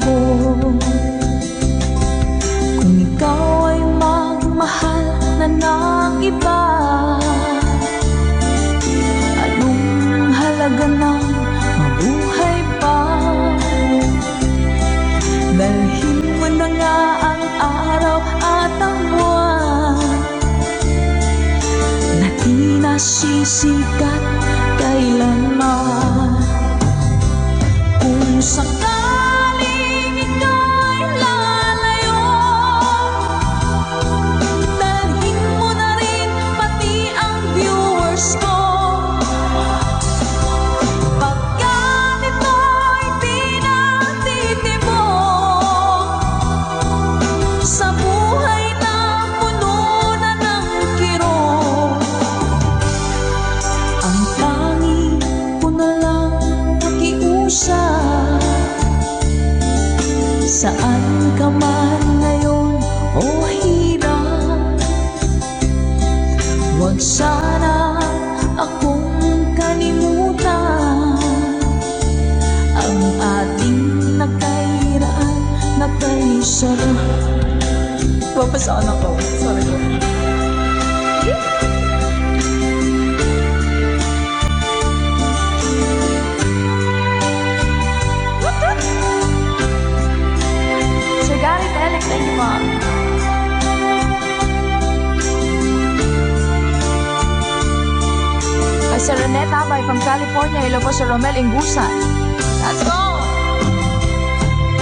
ko. Kung ikaw ay magmahal na ng iba, anong halaga ng mabuhay pa? Dalhin mo na nga ang araw at ang buwan na di nasisikat kailanman. Kung sakaling ikaw ay lalayo, dalhin mo na rin pati ang viewers ko. Pagkat ito'y di natitibok sa buhay na puno na ng kirot, ang tangi ko na lang pakiusap. Saan ka man ngayon o hirap, huwag sana akong kalimutan. Ang ating nakairaan, nakaisarap. Papasaan ako. Sorry ko. Sir Garrett Elec, thank you, Mom. Kay Sir Reneta Abay from California, hello po Sir Romel Ingusan. Let's go!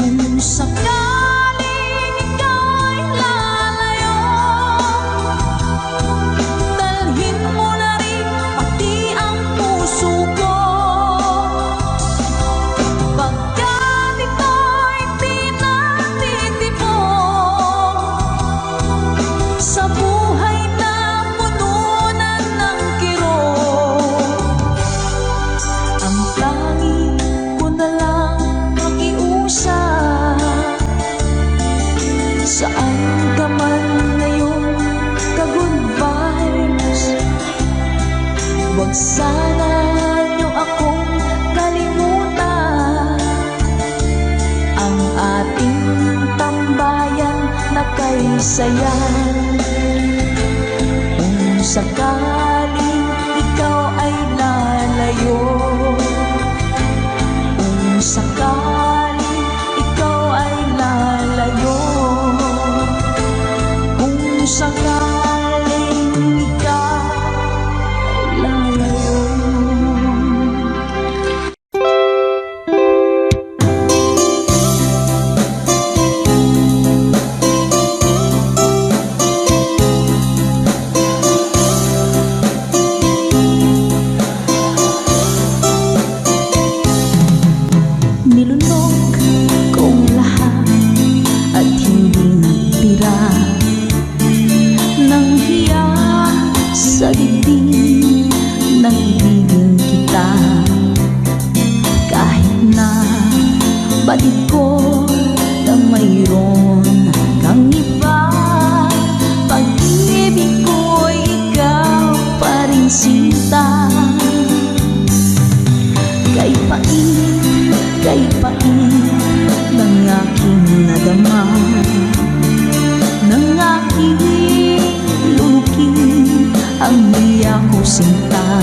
Kung sakaling ikaw ay lalayo, dalhin mo na rin pati ang puso ko. Pagkat ito'y di natitibok sa buhay na puno na ng kirot, ang tangi ko na lang pakiusap. Saan ka man ngayon, ka-good vibes, huwag sana niyo akong kalimutan. Ang ating tambayan na kay saya. Kung sakaling ikaw ay lalayo, kung sakaling ikaw ay lalayo, kung sakaling ikaw ay lalayo. Nilunok kong lahat at hindi nagtira ng hiya sa dibdib ng ibigin kita. Kahit na batid ko na mayroon kang iba, pag-ibig ko'y ikaw pa rin sinta. Kay pait ng aking nadama, ng aking lulukin ang niya ko sinta.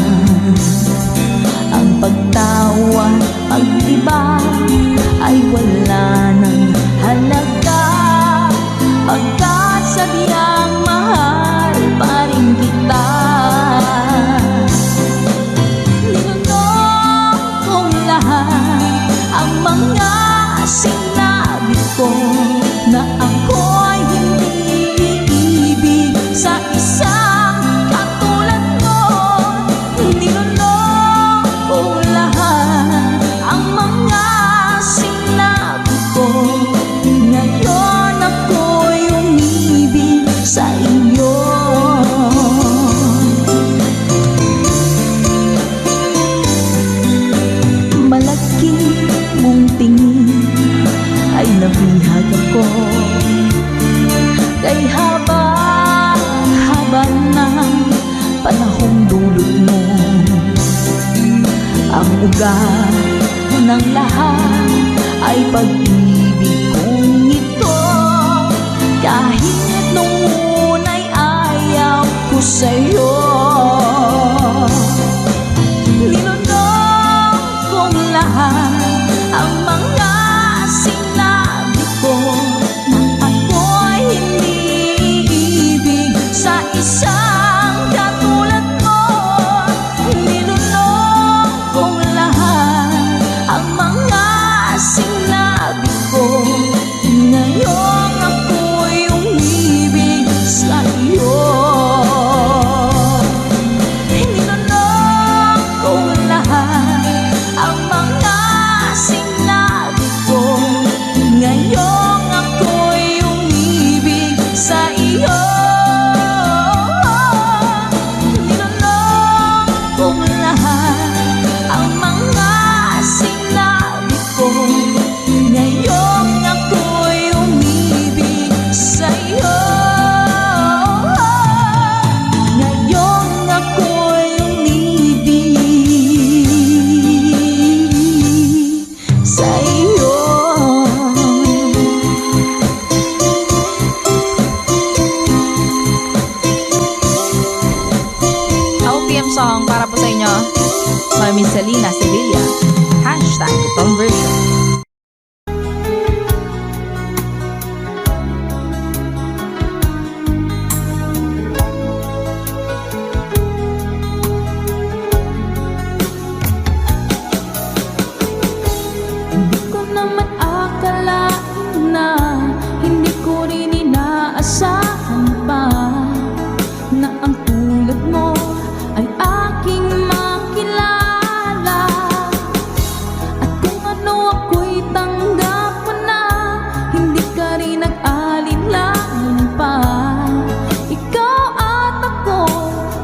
Ang pagtawa, pag-iba ay wala ng halaga, pagkat sadyang mahal pa rin kita. Nilunok kong lahat ang mga sinabi ko na ako'y hindi iibig sa isang katulad mo. Nilunok ko lahat ang mga sinabi ko. Ngayon ako'y umibig sa iyo. Malaki mong tingin ay nabihag ako, kay haba ng panahong dulot mo. Ang ugat ng lahat ay pag-ibig Kahit nung una'y ayaw ko sa'yo, ninunong kong lahat ang mga sinabi ko nang ako'y hindi ibig sa isang katulad mo. Ninunong kong lahat ang mga sinabi ko, ngayong ako'y umibig sa iyo. Ninunong kong lahat ang mga sinabi ko, ngayong ako'y umibig sa iyo. Ninunong kong lahat ang mga sinabi ko, ngayong ako'y umibig sa iyo. Ngayong ako'y umibig sa iyo. OPM song para po sa inyo, Mami Selena Sevilla. Hashtag conversion. Hindi ko naman akalain na, hindi ko rin inaasahan pa na ang tulad mo ay aking makilala. At kung ano ako'y tanggap mo na, hindi ka rin nag-alinlangan pa. Ikaw at ako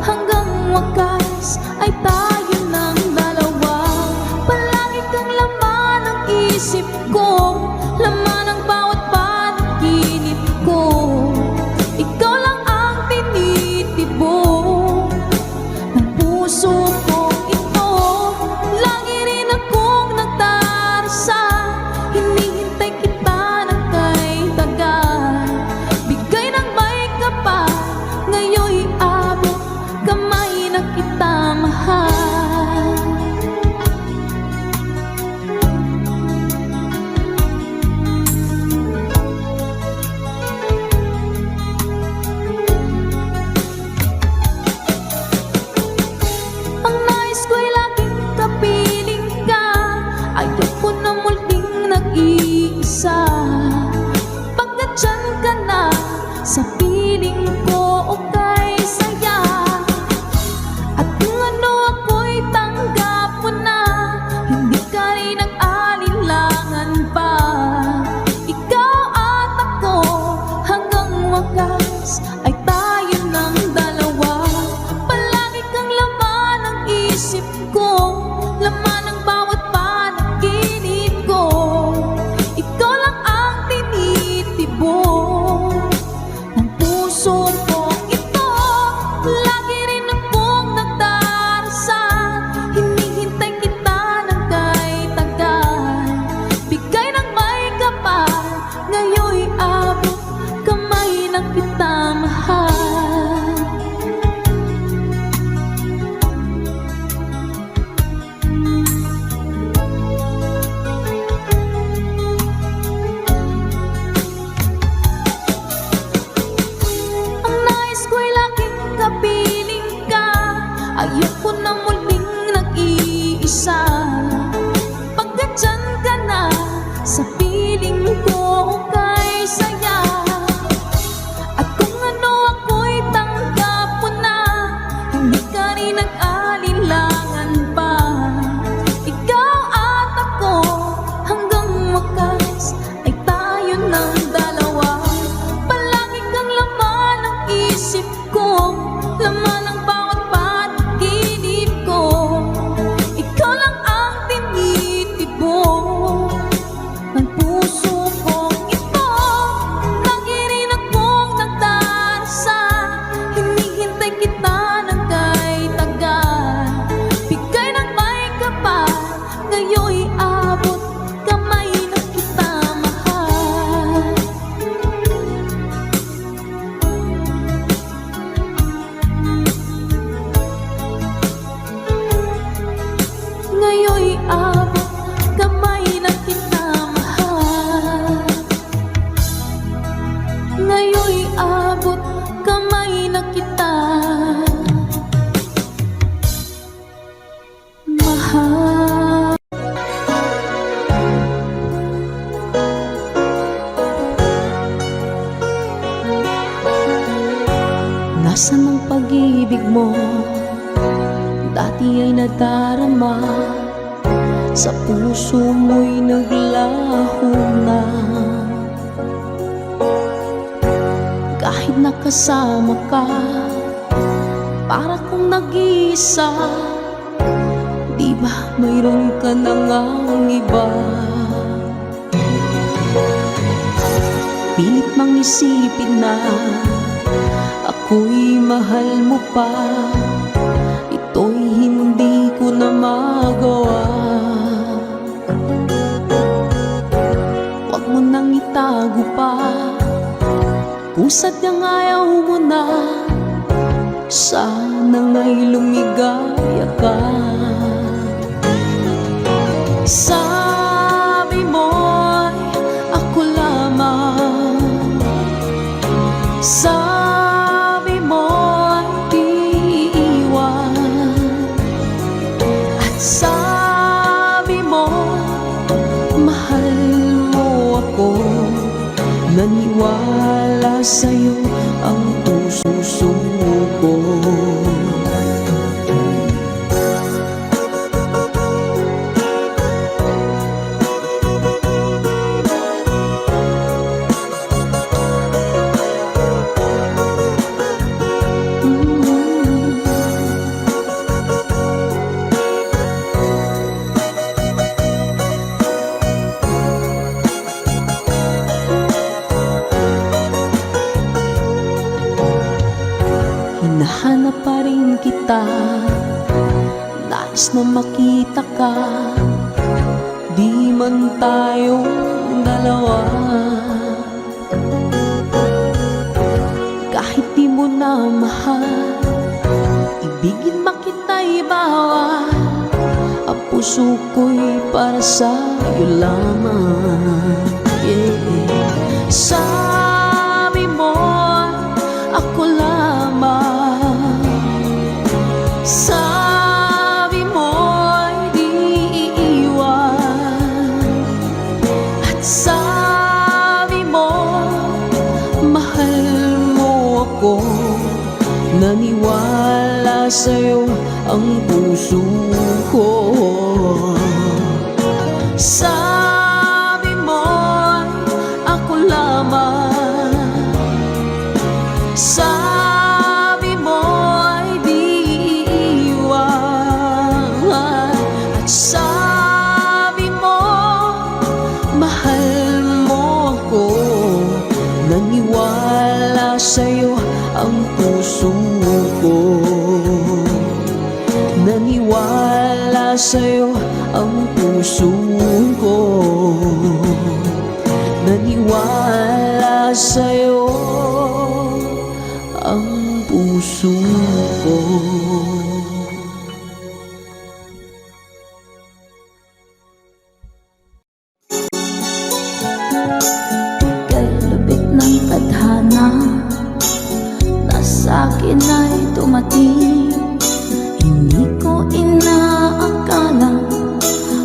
hanggang wakas ay tayo ng dalawa. Palagi kang laman ng isip ko, laman ng bawat panaginip ko. Ikaw lang ang tinitibok ng puso ko ito. Lagi rin akong nagdarasal, hinihintay kita ng kay tagal. Bigay ng may kapal, ngayon'y abot kamay na kita mahal. Ang nais ko'y laging kapiling ka, ayoko na muling nag-iisa. Pagkat dyan ka na, sa piling ko okay saya. At kung ano ako'y tanggap mo na, hindi ka rin nag-alinlangan pa. Ikaw at ako hanggang wakas ay tayo ng dalawa. Palagi kang laman ng isip ko, laman ng bawat panaginip ko. Ikaw lang ang tinitibok ng puso ko ito. Lagi rin akong nagdarasal, hinihintay kita ng kay tagal. Bigay ng may kapal, ngayon'y abot kamay na kita mahal. Ang nais ko'y laging kapiling ka, ayoko na muling nag-iisa. Pagkat dyan ka na, sa piling ko okay saya. At kung ano ako'y tanggap mo na, hindi ka rin nag-alinlangan pa. Ikaw at ako hanggang wakas ay tayo ng dalawa. Palagi kang laman ng isip ko, laman ng bawat panaginip ko. Ikaw lang ang tinitibok ng puso ko ito. Lagi rin akong nagdarasal, hinihintay kita ng kay tagal. Bigay ng may kapal, ngayon'y abot kamay na kita mahal. Nasaan ang pag-ibig mo? Dati ay nadarama, sa puso mo'y naglaho na. Kahit nakasama ka, para kong nag-iisa. Di ba mayroon ka na ngang iba? Pilit mang isipin na ako'y mahal mo pa. Ito'y hindi ko na magawa. Huwag mo nang itago pa, kung sadyang ayaw mo na, sana nga'y lumigaya ka. Sabi mo'y ako lamang, sabi mo'y di iwan, at sabi mo mahal mo ako. Naniwala sa'yo ang puso ko. Hinahanap pa rin kita, nais na makita ka. Di man tayong dalawa, kahit di mo na mahal, ibigin makita'y bawal. Ang puso ko'y para sa'yo lamang, yeah. Sabi mo ako lamang, sabi mo'y di iiwan, at sabi mo mahal mo ako. Naniwala sa'yo ang puso ko. Sabi mo'y ako lamang, sabi mo'y di iiwan, at sabi mo mahal mo ako. Naniwala sa'yo ang puso ko. Naniwala sa'yo ang puso ko. Naniwala sa'yo ang puso ko. Kay lubik ng tadhana na sa'kin ay dumating, hindi ko inaakala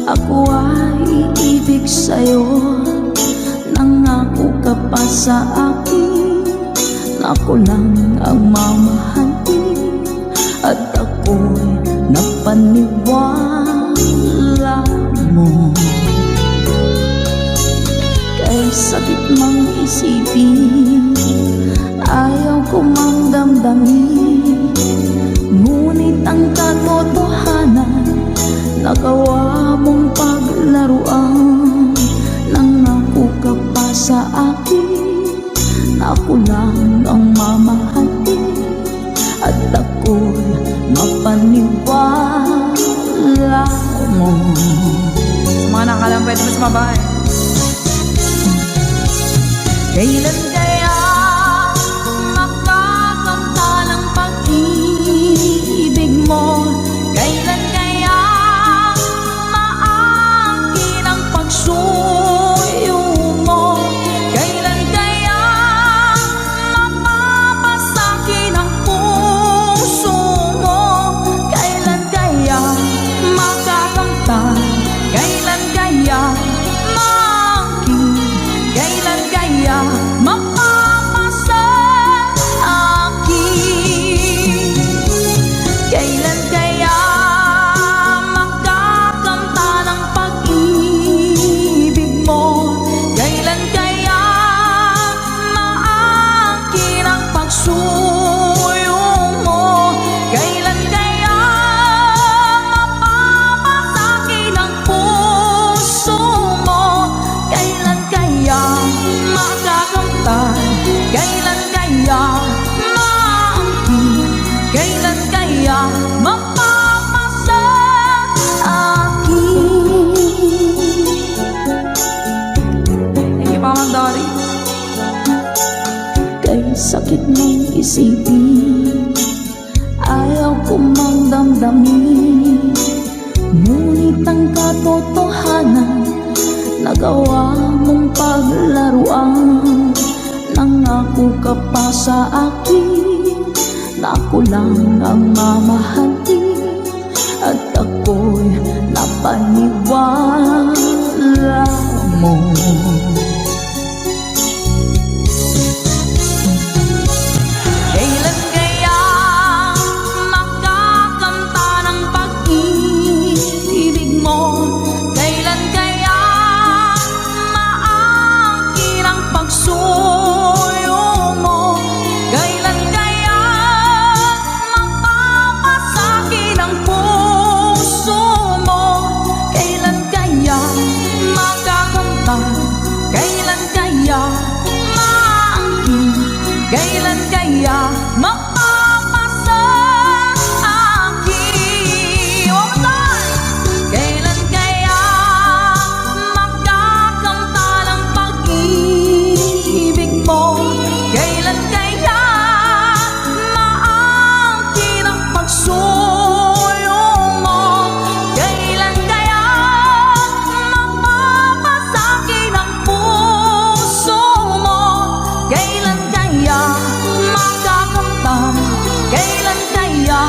ako ay iibig sa'yo. Nangako ka pa sa akin na ako lang ang mamahalin, at ako'y napaniwala mo. Kay sakit mang isipin, ayaw ko mang damdamin, ngunit ang katotohanan nagawa mong paglaruan. Nangako ka pa sa akin na ako lang ang mamahalin, at ako'y mapaniwala mo. Mga nakalang pwede mas mabay. Kailan kaya makakamta ng pag-ibig mo? Kailan kaya maangkin ang pagsuyo mo? Kailan kaya mapapasakin ang puso mo? Kailan kaya makakamta? Kailan kaya maangkin? Kailan kaya isipin, ayaw ko mang damdamin. Ngunit ang katotohanan, nagawa mong paglaruan. Nangako ka pa sa akin na ako lang ang mamahalin, at ako'y napaniwala mo. Kailan kaya makakanta ng pag-ibig mo? Kailan kaya maangkin ang pagsuyo mo? Kailan kaya mapapasakit ang puso mo? Kailan kaya makakanta? Kailan kaya maangkin? Kailan kaya mapapasakit? One more time! Kailan kaya makakanta ng pag-ibig mo? Kailan kaya maangkin ang pagsuyo mo? Kailan kaya mapapasakit ang puso mo? Kailan kaya makakanta? Kailan kaya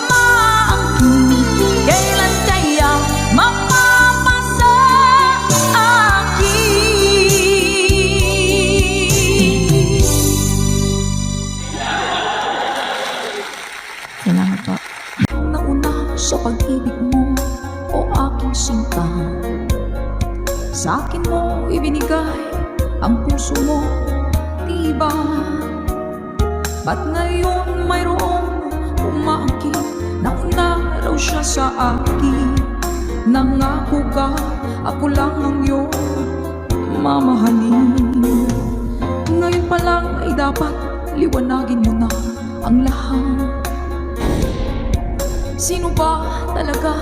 maangkin? Kailan kaya mapapasakit? Salamat po. Nauna sa pag-ibig mo, o aking sinta. Sa akin mo ibinigay ang puso mo, diba? Ba't ngayon mayroong umaangkin? Nauna raw siya sa akin. Nangako ka, ako lang ang iyong mamahalin. Ngayon pa lang ay dapat liwanagin mo na ang lahat. Sino ba talaga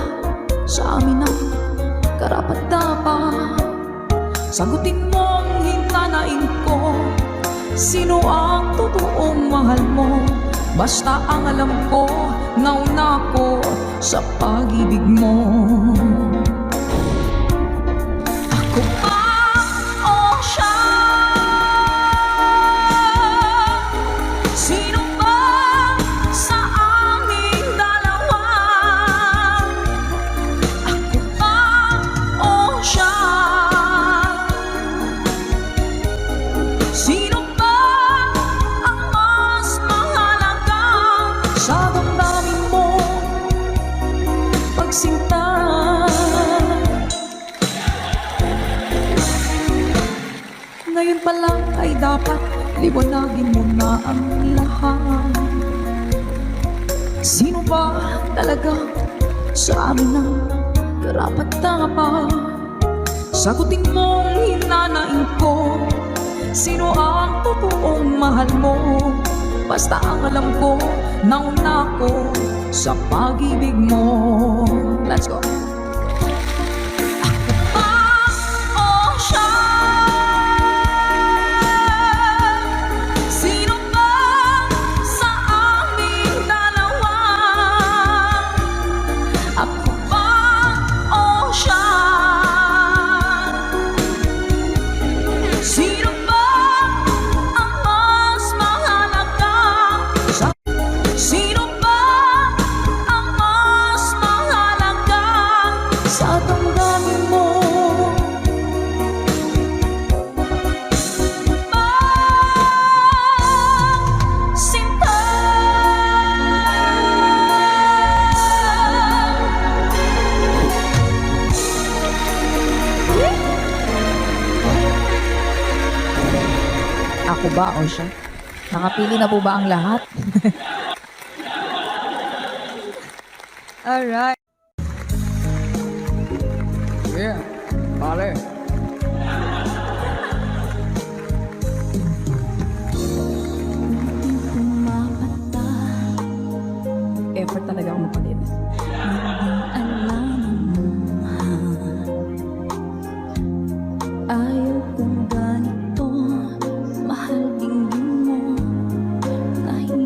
sa amin ang karapat-dapat? Sagutin mo ang hintanain ko. Sino ang totoong mahal mo? Basta ang alam ko, nauna ko sa pag-ibig mo. Ako ba o siya? Sino ba sa aming dalawa? Ako ba o siya? Sino ba ang mas mahalaga sa damdamin mo? Pagsinta. Ngayon pa lang ay dapat liwanagin mo na ang lahat. Sino ba talaga sa amin ang karapat-dapat? Sagutin mo ang hinanain ko. Sino ang totoong mahal mo? Basta ang alam ko, nauna ko sa pag-ibig mo. Let's go. Ako ba o siya? Sino ba sa aming dalawa? Ako ba o siya? Sino ba ang mas mahalaga? Sino ba ang mas mahalaga sa damdamin mo? Sinta. Ako ba o siya? Nakapili na po ba ang lahat? Alright. Yeah, pare. Kumapata, Effort talaga ako mapalit. alam mo, ayaw kong ganito. Mahal din mo kahit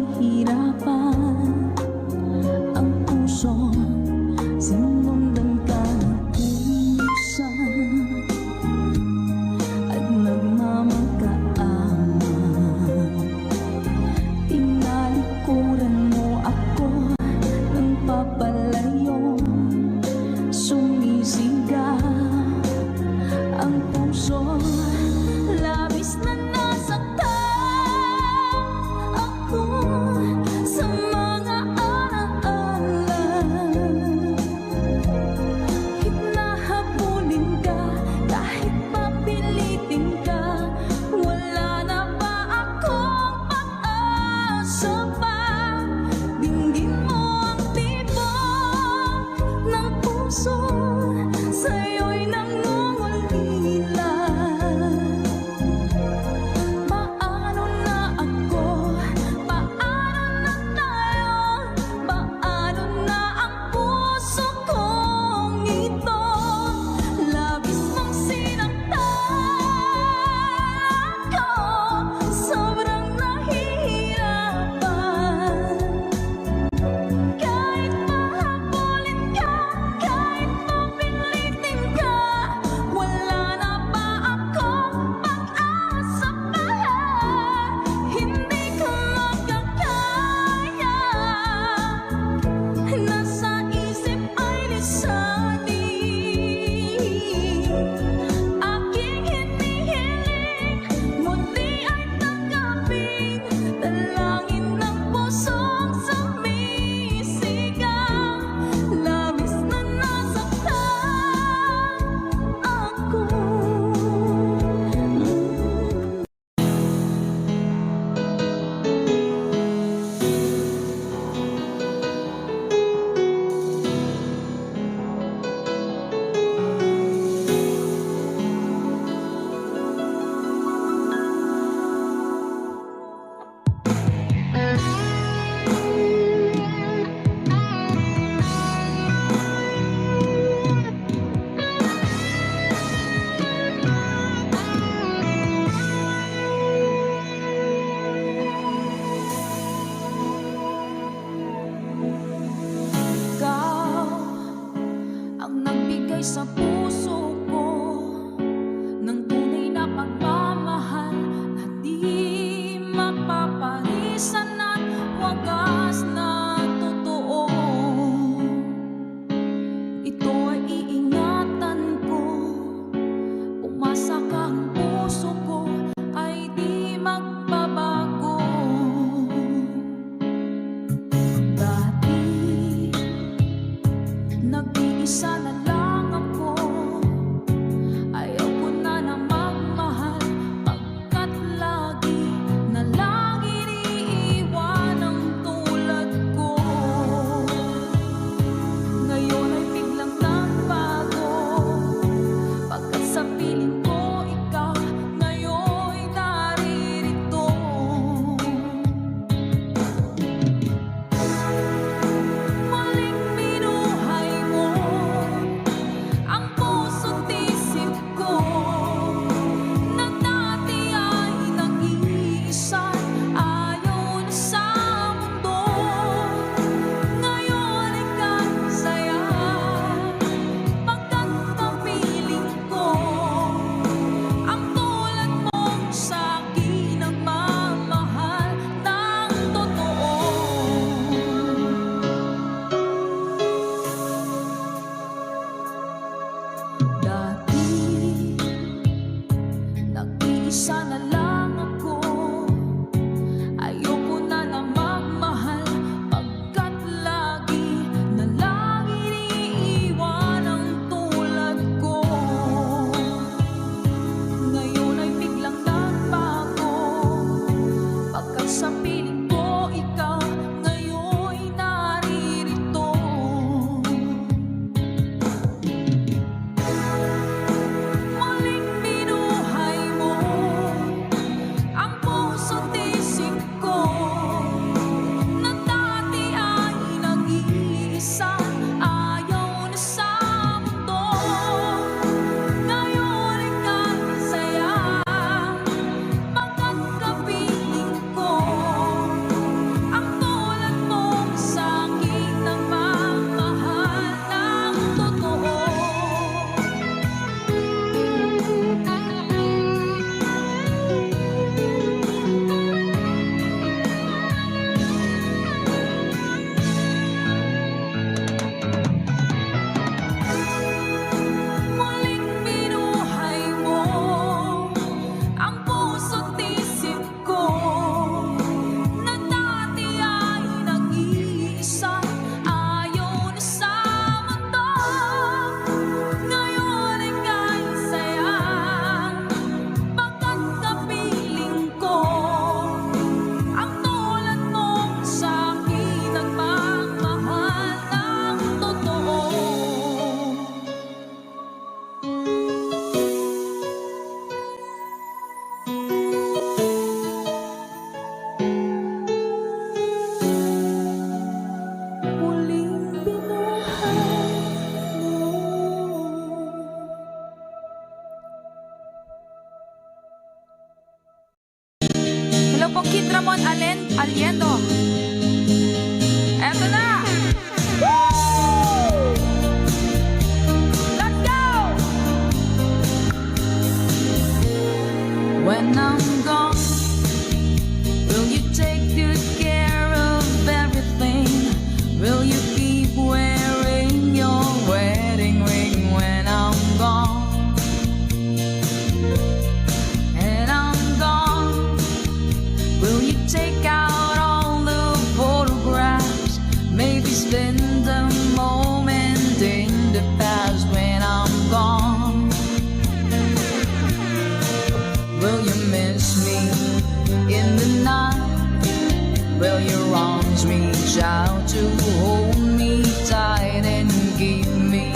reach out to hold me tight and keep me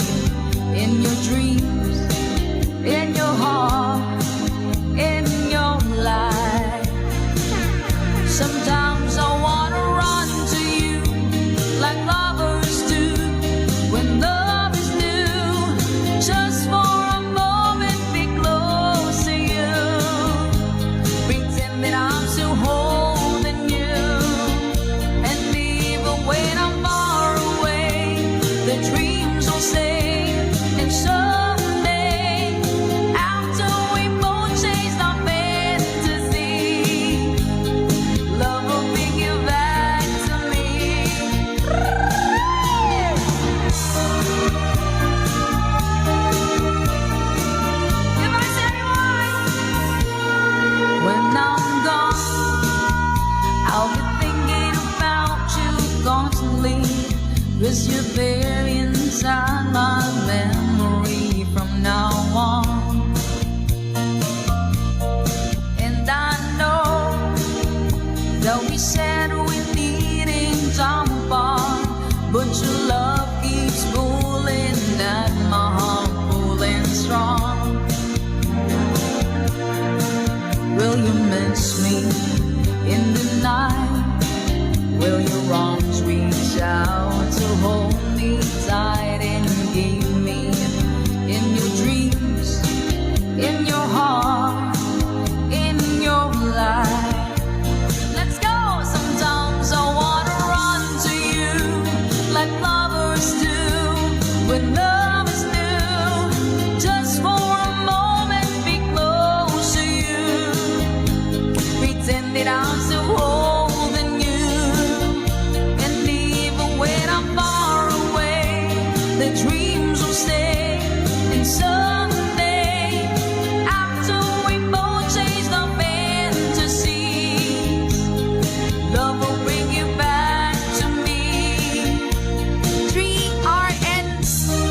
in your dreams, in your heart, in your life. Sometimes I wanna run to you like lovers do when love is new. Just for a moment, be close to you. Pretend that I'm still holding you. And even when I'm far away, the dreams will stay. And someday, after we both chase our fantasy, love will bring you back to me. If I say when I'm gone, I'll be thinking about you constantly. 'Cause you're there inside my memory from now on. And I know that we said we needing time apart, but your love keeps pulling at my heart, pulling strong. Will you miss me in the night? Will your arms reach out to hold me tight and keep me in your dreams, in your heart, in your life? Let's go! Sometimes I wanna run to you like lovers do when love is new. Just for a moment, be close to you. Pretend that I'm still holding you. And even when I'm far away, the dreams will stay. And someday, after we both chase the fantasies, love will bring you back to me. 3RN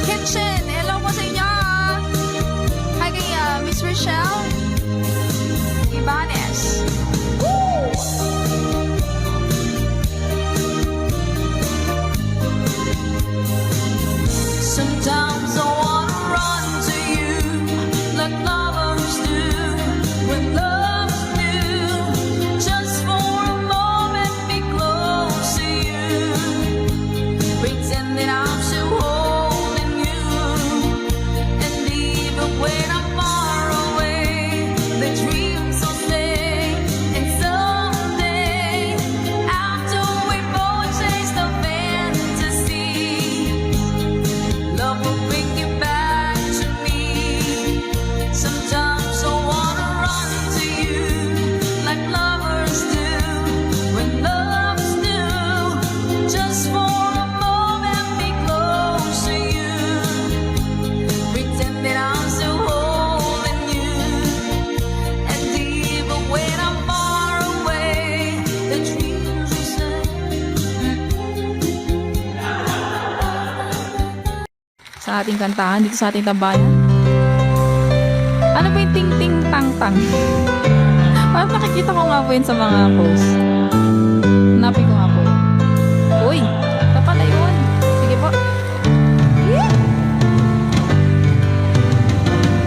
Kitchen. Hello po sa inyo. Hi kay Miss Rochelle Ibanez. Sometimes I wanna run to you like lovers do when love is new. Just for a moment, be close to you. Pretend that I'm still holding you. And even when I'm far away, the dreams will stay. And someday, after we both chase the fantasy, love will bring you back to me. Sometimes I wanna run to you like lovers do when love is new. Just for a moment, be close to you. Pretend that I'm still holding you. And even when I'm far away, the dreams will say. Sa ating kantahan dito sa ating tambayan. Ano ba yung ting-ting-tang-tang? Parang nakikita ko nga po yun sa mga posts. Hanapin ko nga po yun. Uy! Ito pala yun. Sige po. Yeah!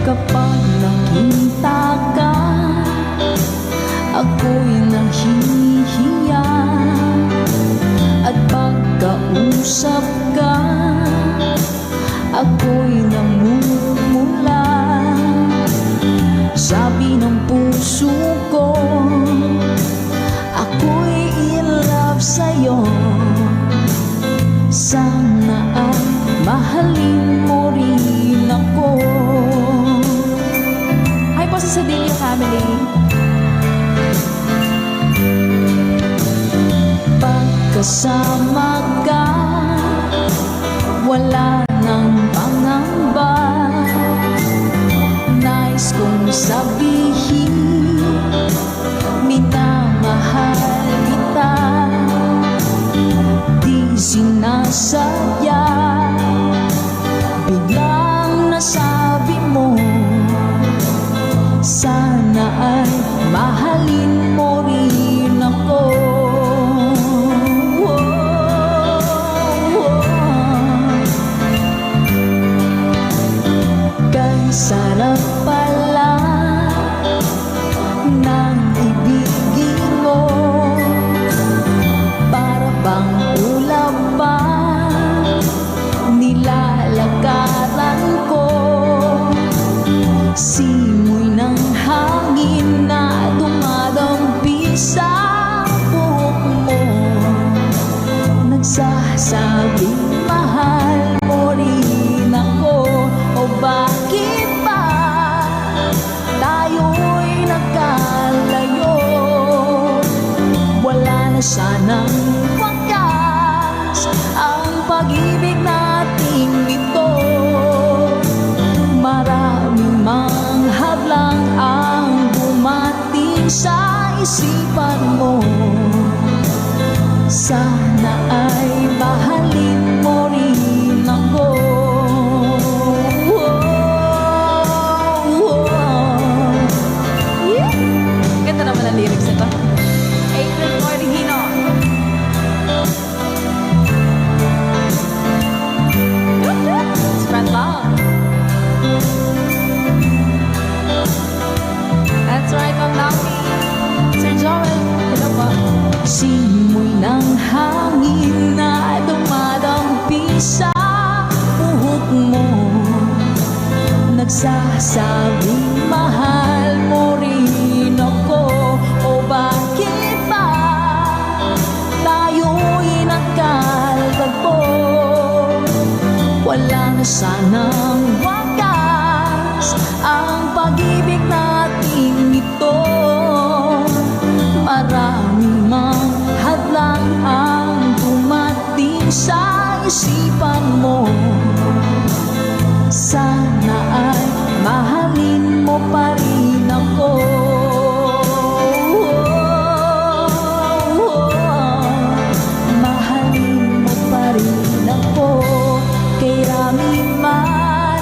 Kapag nakita ka, ako'y nahihiya. At pagkausap ka, ako'y namumula. Sabi ng puso ko, ako'y in love sa'yo. Sana ay mahalin mo rin ako. Hi po sa Sedilio family. Pagkasama ka, wala nang pangamba. Nais kong sabihin, minamahal kita. Di sinasadya, biglang nasabi mo, sana ay mahalin mo rin ako. Whoa. kalakaran ko. Simoy ng hangin na dumadampi sa buhok mo, nagsasabing mahal mo rin ako. O bakit ba tayo'y nagkalayo? Wala na sanang wakas ang pag-ibig nating ito. Maraming mga hadlang ang dumating sa isipan mo. Sana ay mahalin mo rin ako. Yeah. Ganda naman ang lyrics nito. Adrian Cordigino. Spread love. That's right, Ma'am Naomi. Sir Joel, hello po. Simoy ng hangin na dumadampi sa buhok mo, nagsasabing mahal mo rin ako. O bakit ba tayo'y nagkalagpo? Wala na sanang wakas ang pag-ibig nating ito. Maraming mga hadlang ang dumating sa isipan mo. Sana ay mahalin mo pa rin ako. Mahalin mo pa rin ako. Kay rami man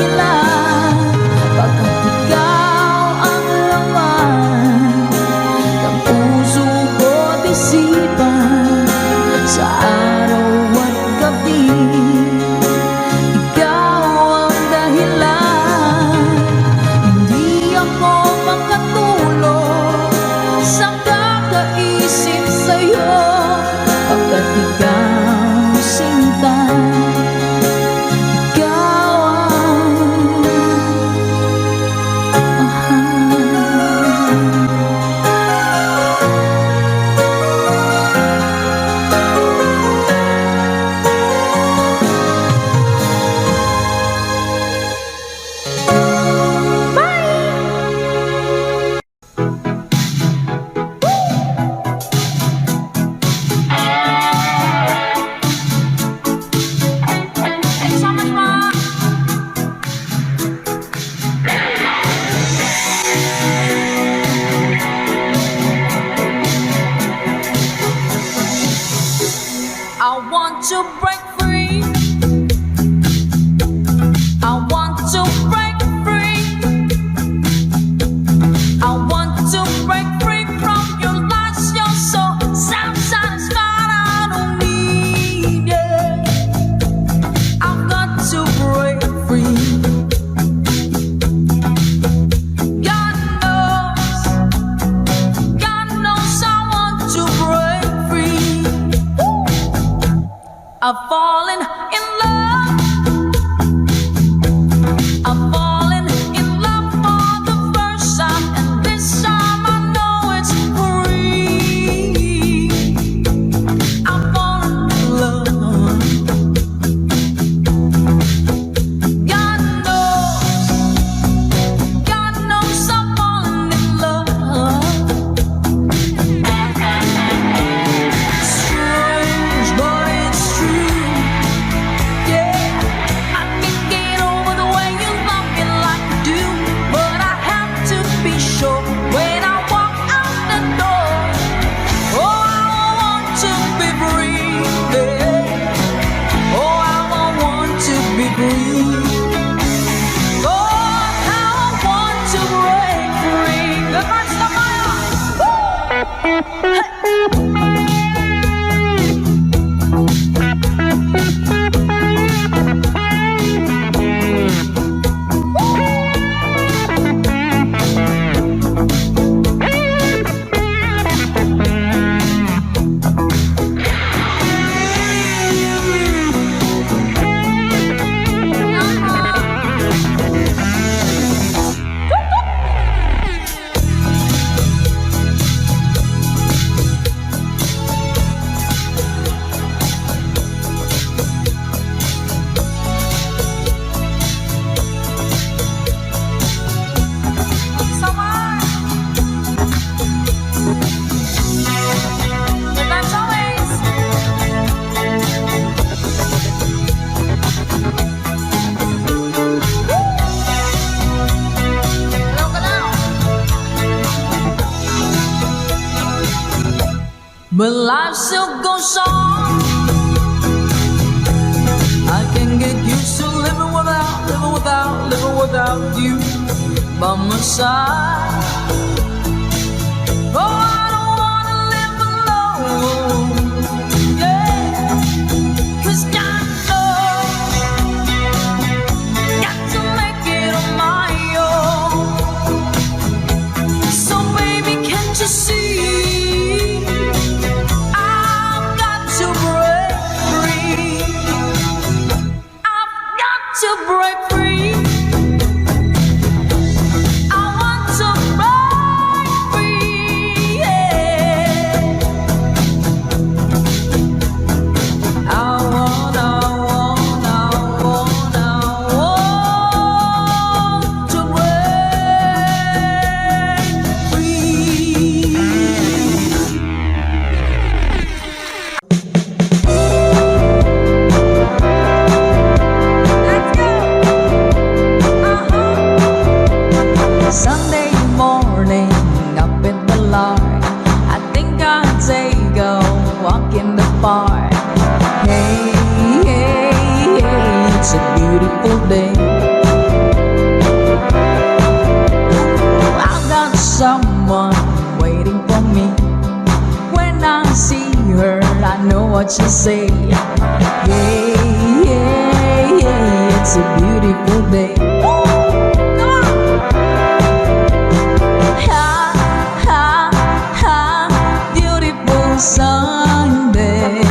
dahilan, pagkat ikaw ang laman ng puso ko't isipan. Sa araw at gabi, ikaw ang dahilan. Hindi ako makatulog sa kakaisip sa'yo, pagkat ikaw sinta, ikaw ang mahal. I want to break free. I want to break free. I want to break free from your lies. You're so self-satisfied. I don't need it. I've got to break free. God knows I want to break free. I've fallen in love. I've fallen in love for the first time, and this time I know it's free. I've fallen in love. God knows I've fallen in love. Strange, but it's true. Yeah, I can't get over the way you love me like you do, but I have to be sure when I walk out the door. Oh, I want to be free. Yeah. Oh, I want to be free. Oh, how I want to break free. The first of my eyes. But life still goes on. I can get used to living without you by my side. Oh, I don't wanna live alone. Yeah, 'cause God knows, got to make it on my own. So baby, can't you see? To break free, I want to break free. Yeah. what you say. Yeah, yeah, yeah, it's a beautiful day. Ha, ha, ha, beautiful Sunday.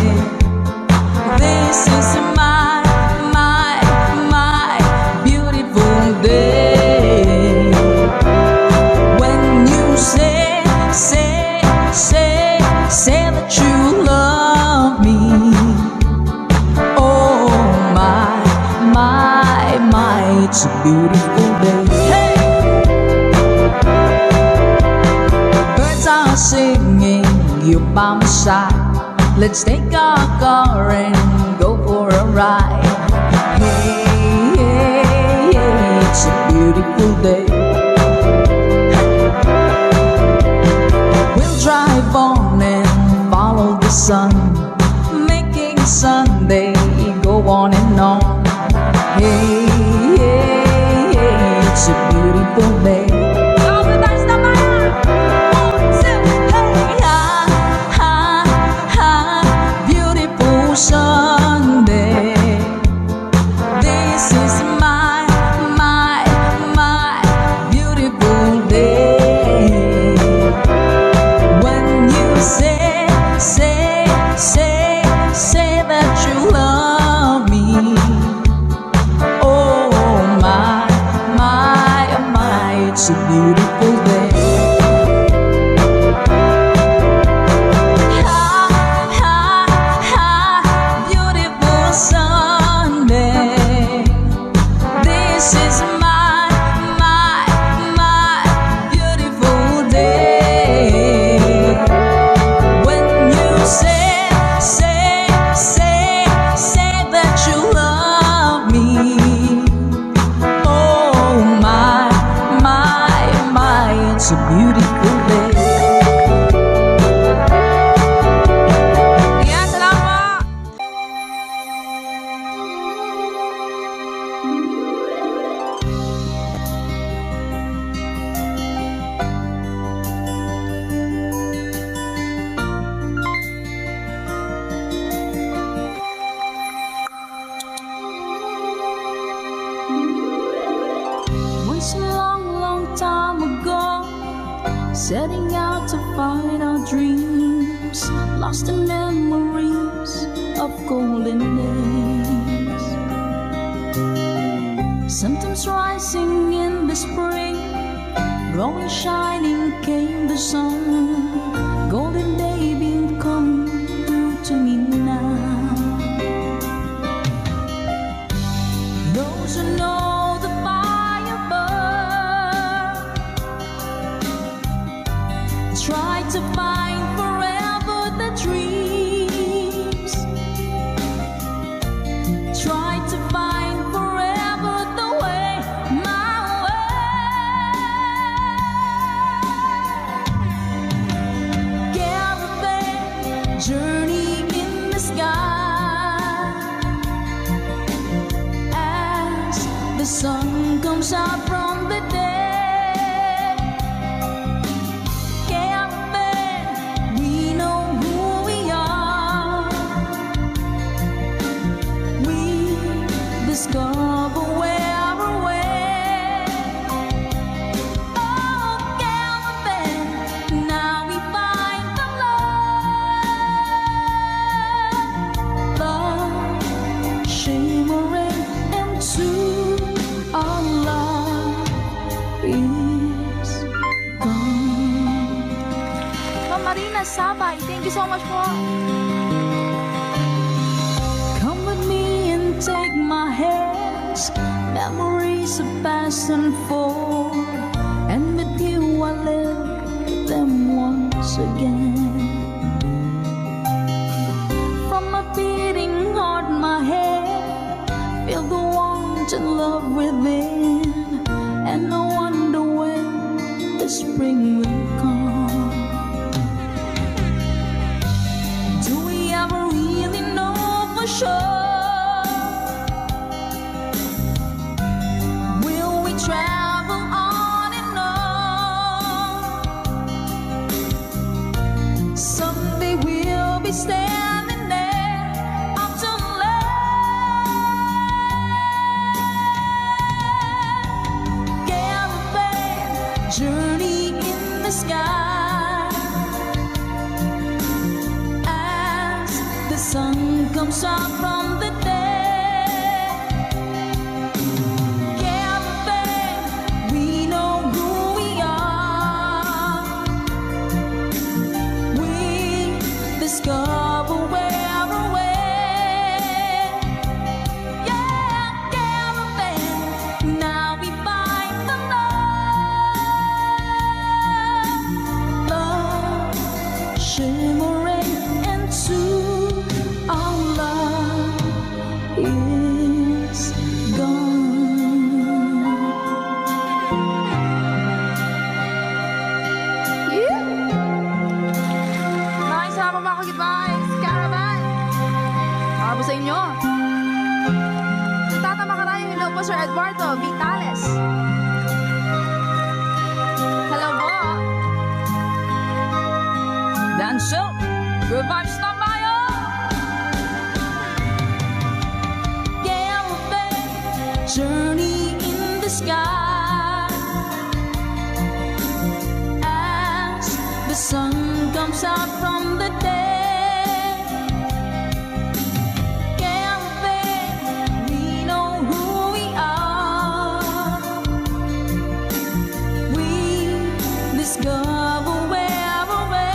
This is my beautiful day. When you say that you love me. Oh my, it's a beautiful day. Hey! Birds are singing, you're by my side. Let's take our car and go for a ride. Hey, hey, hey, it's a beautiful day. We'll drive on and follow the sun, making Sunday go on and on. Hey, hey, hey, it's a beautiful day. Sunday. This is my beautiful day. When you say that you love me. Oh my, it's a beautiful day. This is my beautiful day. When you say that you love me. Oh my, it's a beautiful day. Yan, salamat! Once a long time ago, setting out to find our dreams, lost in memories of golden days. Sometimes rising in the spring, growing shining came the sun. Golden day being come through to me now. Those who know the fire burn try to find forever the dreams. Try to find forever the way, my way. Caravan journey in the sky as the sun comes out from the dead. Caravan, we know who we are. We discover where we're way. Oh, caravan, now we find the love shimmering into our love is gone. Ma'am Marina Sabay, thank you so much po. Come with me and take my hands. Memories of past and forth, and with you I live them once again. From my beating heart, my head, feel the warmth and love within, and I wonder when the spring will come. Do we ever really know for sure? Will we travel on and on? Someday we'll be standing there the sky as the sun comes out from the day. Camping, we know who we are. We discover where we're way. Yeah, camping, now we find the love shimmering into our love is gone. Maraming salamat mga kagibay. Caravan. Para po sa inyo. Tatama ka tayo. Hello po Sir Eduardo Vitales. Hello po. Dance show, good vibes na tayo. Galloping, journey in the sky as the sun comes out from the day. Galloping, we know who we are. We discover where we're way.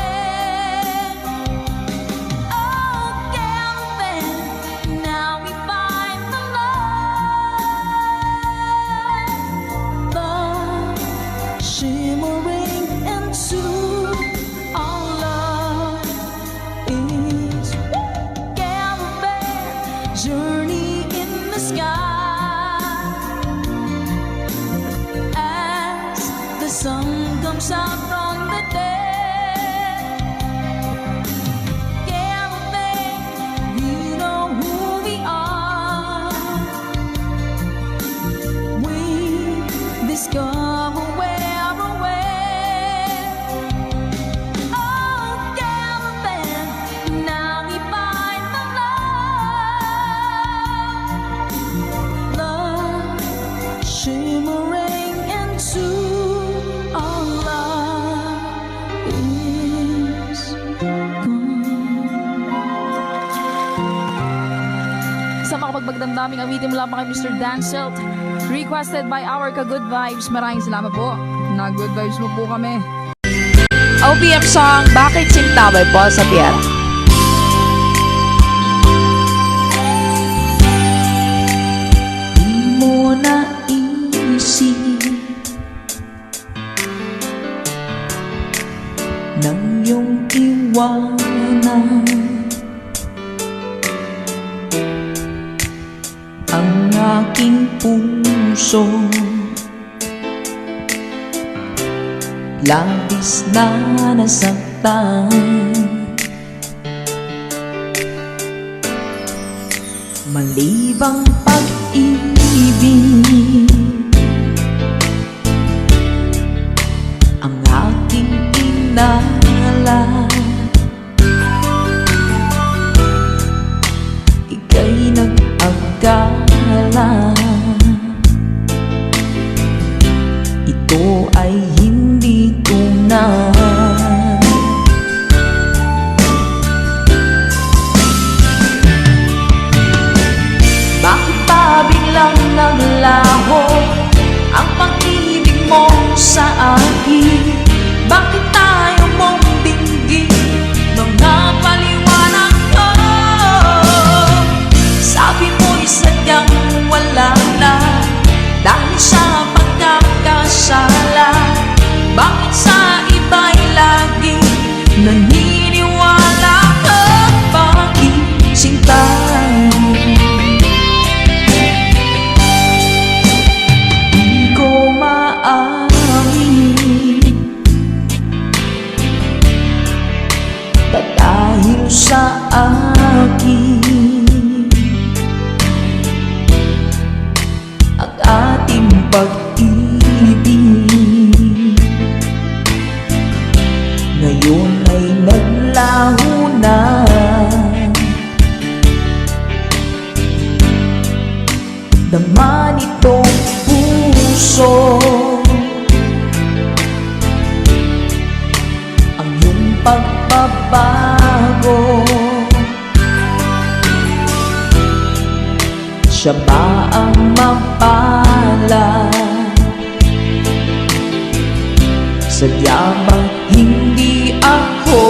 Oh, galloping, now we find the love shimmering into our love is galloping, journey in the sky as the sun comes out from the day. Galloping, we know who we are. We discover where we're way. Oh, galloping, now we find the love shimmering into our love is gone. Sa makapagbagdamdaming awitin mula pa kay Mr. Dan Selt. Requested by our ka-good vibes. Maraming salamat po. Na-good vibes mo po kami. OPM song Bakit Sinta by Paul Sapiera. Di mo naisip ng iyong iwanan ang aking puso. Labis na nasaktan, malibang pag-ibig ang aking inala. Ika'y nag-akala ito ay hindi tunay. Bakit pa biglang naglaho ang pag-ibig mo sa akin? Bakit tayo mong binggit mga paliwanag ko? Sabi mo'y sadyang wala na dahil sa pagkakasala. Bakit sa iba'y lagi naniniwala ka? Bakit sinta? Di ko maamin dahil sa akin at ating pag-ibig ngayon ay naglaho na. Dama nitong puso siya ba ang mapalad? Sadya bang hindi ako?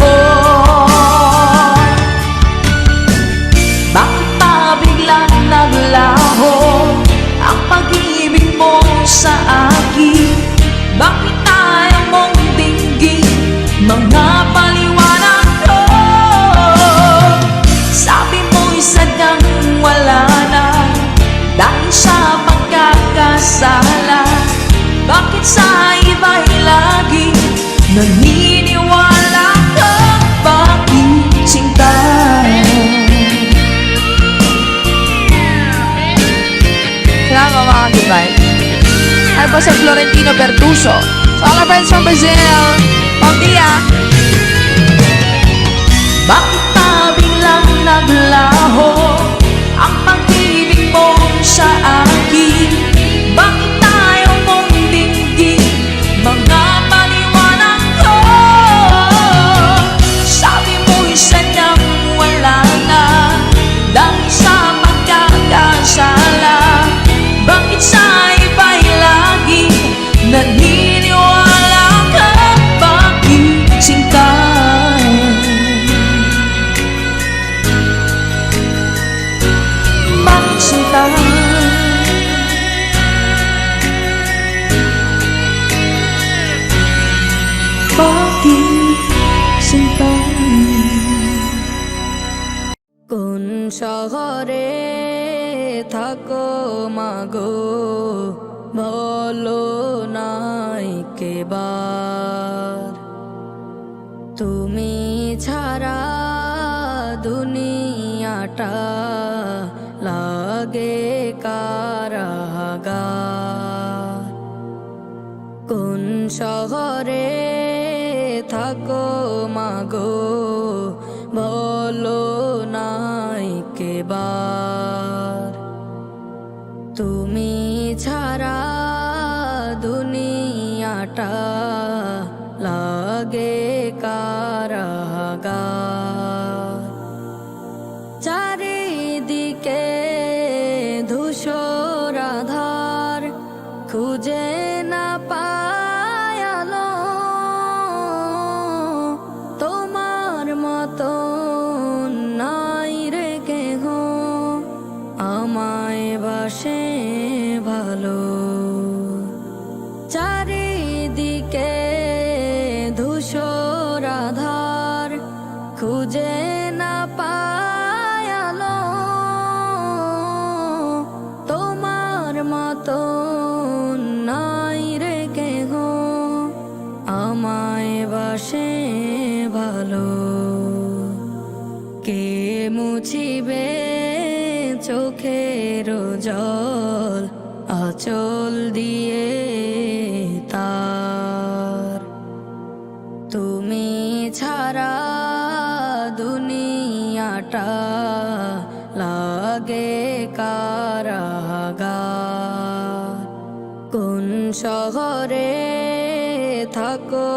Oh, bakit ba biglang naglaho ang pag-ibig mo sa akin? Bakit ayaw mong dinggin mga paliwanag ko? Sabi mo'y sadyang wala na dahil sa pagkakasala. Bakit sa iba'y lagi naniniwala ka? Bakit sinta? Salamat mga Goodbye. Ano po sa Florentino Bertuso? So all our friends from Brazil, Pamdia. Bakit pa biglang naglaho ang pag-ibig mo sa akin? Bakit ayaw mong dinggin mga paliwanag ko? Sabi mo'y sadyang wala na dahil sa pagkakasala. Bakit sa iba'y lagi naniniwala ka? Bakit sinta? Bakit sinta? Bakit sinta? কোন শহরে থাকো মাগো বলো নাই কেবার, তুমি ছাড়া দুনিয়াটা লাগে কারাগার। কোন শহরে থাকো মাগো বলো নাই কেবার, তুমি ছাড়া দুনিয়াটা লাগে কারাগার। চারিদিকে ধূসর আধার খুঁজে না পায়ালো, তোমার মতো নাই রে কেহ আমায় বাসে ভালো। চারিদিকে ধূসর আধার খুঁজে না পায়ালো, তোমার মতো নাই রে কেহ আমায় বাসে ভালো। কে মুছিবে চোখের জল আঁচল দিয়ে তার, তুমি ছাড়া দুনিয়াটা লাগে কারাগার। কোন শহরে থাকো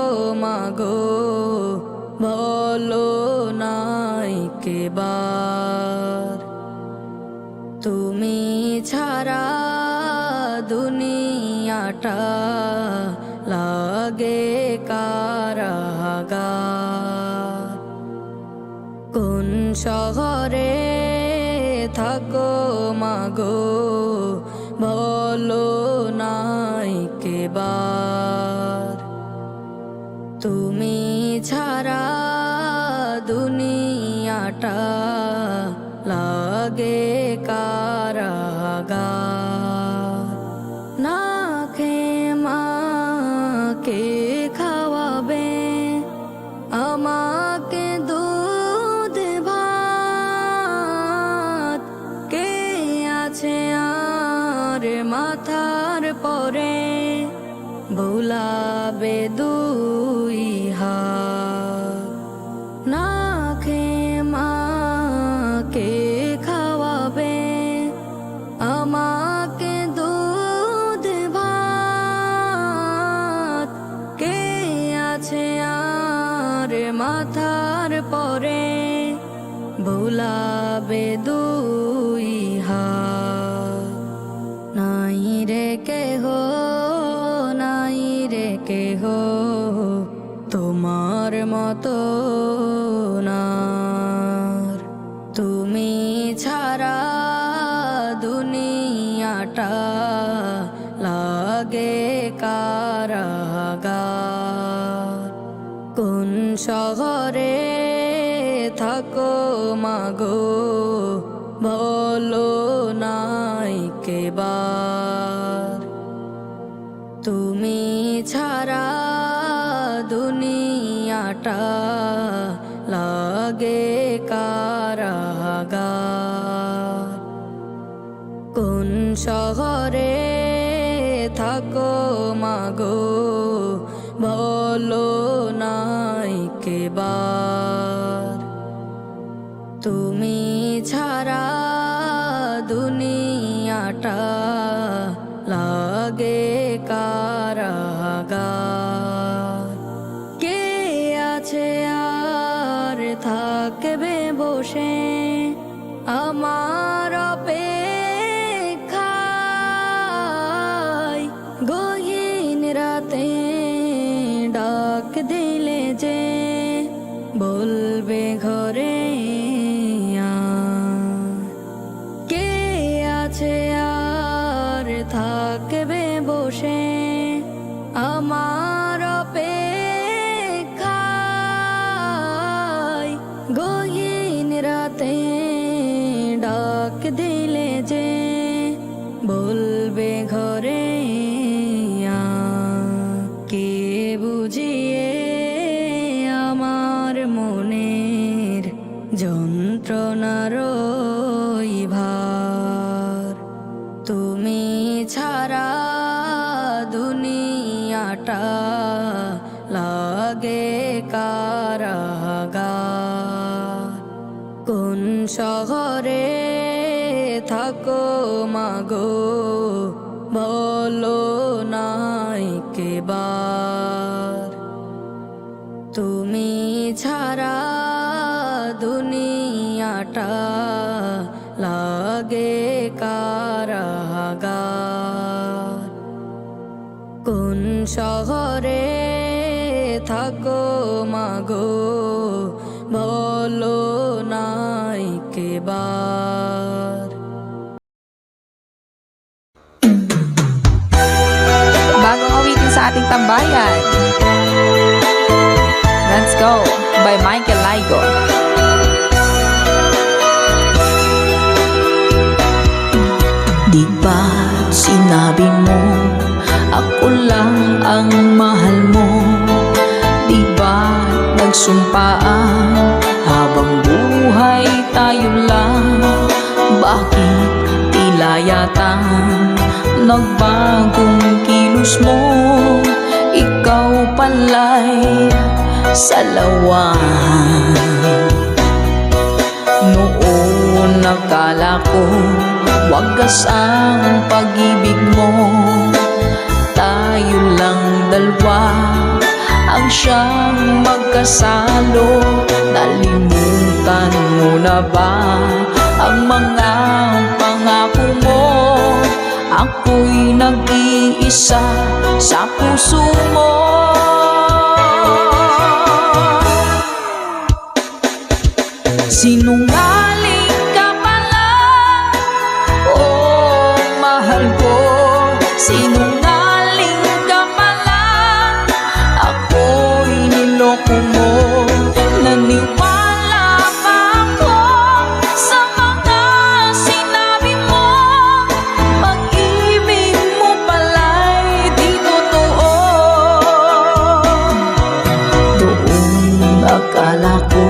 মাগো বলো নাই কেবার, তুমি ছাড়া দুনিয়াটা লাগে কারাগার। কোন শহরে থাকো মাগো বলো নাই কেবার, তুমি ছাড়া দুনিয়াটা লাগে কারাগার। না খেয়ে মাকে খাওয়াবে আমাকে দুধ ভাত, কে আছে আর মাথার পরে বুলাবে দুই হাত। না খেয়ে মাকে খাওয়াবে আমাকে দুধ ভাত, কে আছে আর মাথার পরে মতো নার। তুমি ছাড়া দুনিয়াটা লাগে কারাগার। কোন শহরে থাকো মাগো বলো নাই কেবার। তুমি ছাড়া দুনিয়াটা লাগে কারাগার। কোন শহরে থাকো মাগো বলো নাই কেবার। তুমি ছাড়া দুনিয়াটা লাগে কারাগার। কে আছে আর থাকবে বসে আমার অপেক্ষায়। গহীন রাতে ডাক দিলে যে বলবে ঘরে আয়। কে আছে আর থাকবে বসে আমার অপেক্ষায়। গহীন রাতে ডাক দিলে যে বলবে ঘরে আয়। কে বুঝিয়ে আমার মনের যন্ত্রণার ভার। তুমি ছাড়া দুনিয়াটা লাগে কারাগার। কোন শহরে থাকো মাগো বলো নাই কেবার। তুমি ছাড়া দুনিয়াটা লাগে কারাগার। কোন শহরে থাকো মাগো বলো নাই কেবার। Bagong awitin sa ating tambayan. Let's Go by Michael Laigo. Di ba't sinabi mo ako lang ang mahal mo? Di ba't nagsumpaan habang buhay tayo lang? Bakit tila yata nagbagong kilos mo? Ikaw pala'y salawan. Noon nakala ko wagas ang pag-ibig mo. Tayo lang dalawa ang siyang magkasalo. Nalimutan mo na ba ang mga pangako mo? Ako'y nag-iisa sa puso mo. Sinungaling ka pala, oh mahal ko. Sinungaling ka pala, ako'y niloko mo. Naniwala pa ako sa mga sinabi mo. Pag-ibig mo pala'y di totoo. Doon akala ko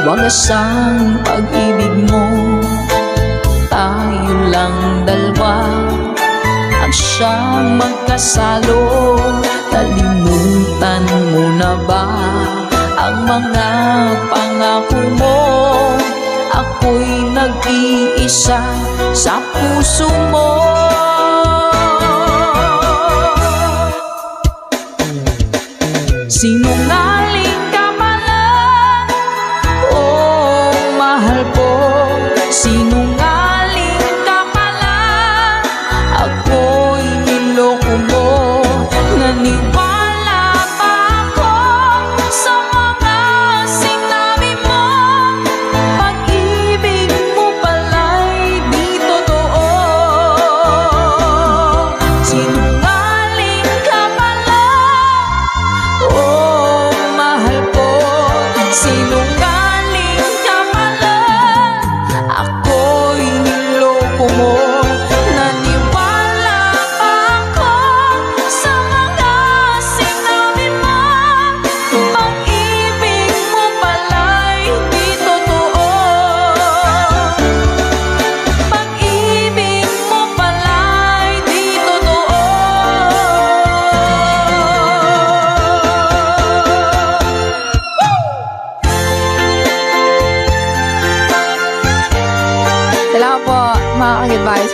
wagas ang pag-ibig mo. Tayo lang dalawa ang siyang magkasalo. Nalimutan mo na ba ang mga pangako mo? Ako'y nag-iisa sa puso mo. Sinungaling ka pala, oh mahal ko. Sinungaling ka pala, ako'y niloko mo. Naniwala pa ako sa mga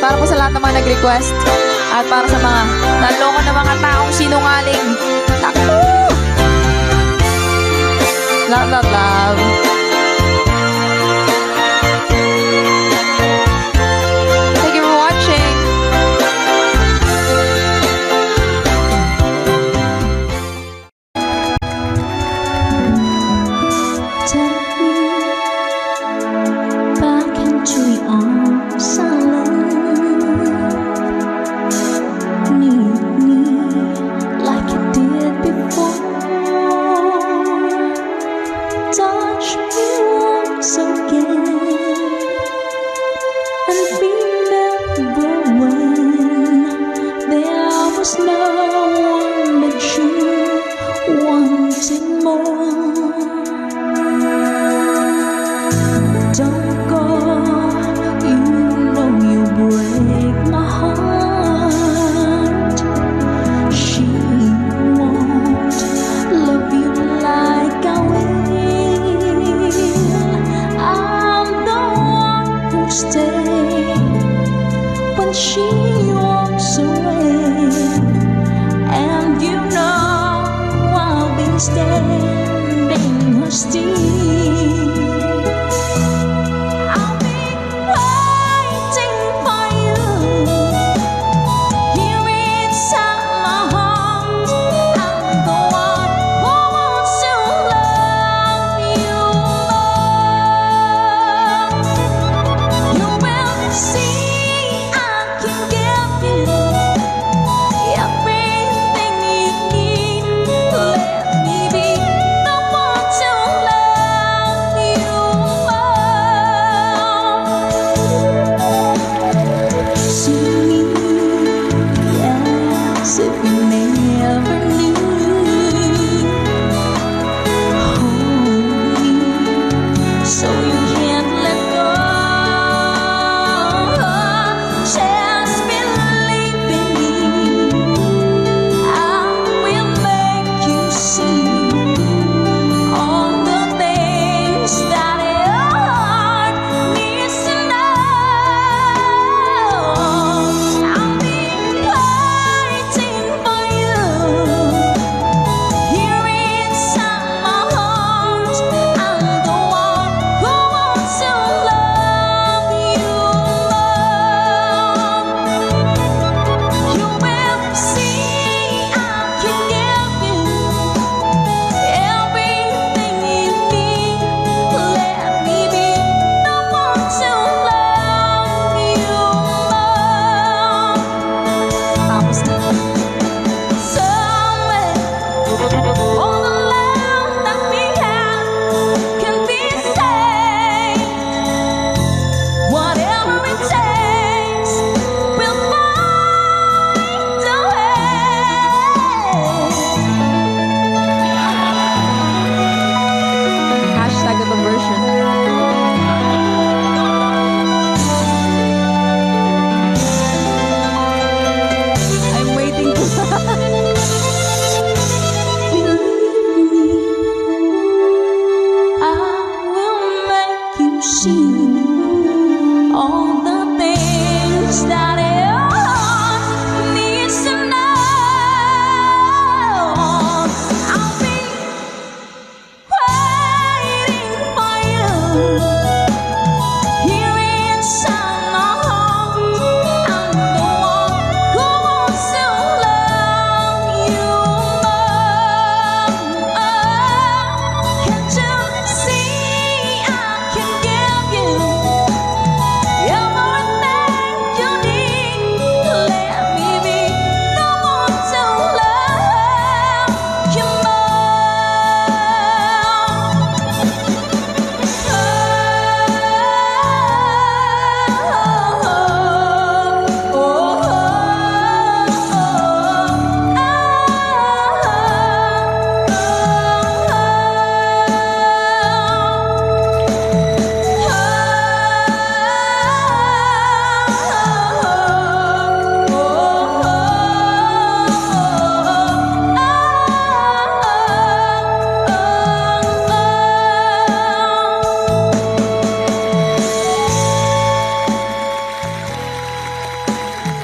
para po sa lahat ng mga nag-request. At para sa mga naloko na mga taong sinungaling. Naku! Love, love, love. Thank you for watching. Take me back into your arms, I love. Need me like you did before. Touch me once again and remember when there was no one but you wanted more. Don't go, you know you break my heart. She won't love you like I will. I'm the one who stays when she walks away, and you know I'll be standing her still. I'll be waiting for you here inside my heart. I'm the one who wants to love you more. You will see I can give you everything you need. Let me be the one to love you more. See me as if you never knew. Hold me so you can't let go. Just believe in me. I will make you see all the things that your heart needs to know. I'll be waiting for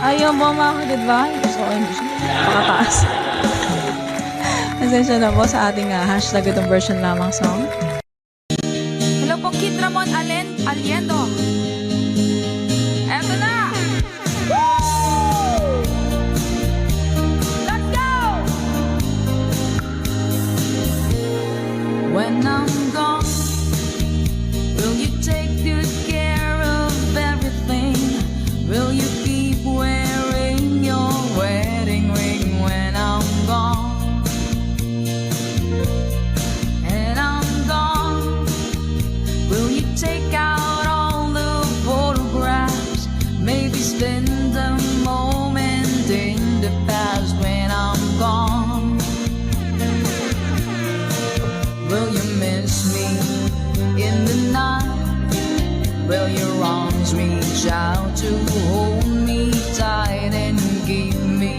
Ayaw mo mga ka-goodbye. Gusto ko yung pakataas. Pasensya na po sa ating hashtag itong version lamang song. Hello po, Kid Ramon Aliendo. Eto na! Let's go! When I'm gone, will you take good care of everything? Will you keep wearing your wedding ring when I'm gone? And I'm gone, will you take out all the photographs? Maybe spend a moment in the past when I'm gone. Will you miss me in the night? Will your arms reach out to hold me tight and keep me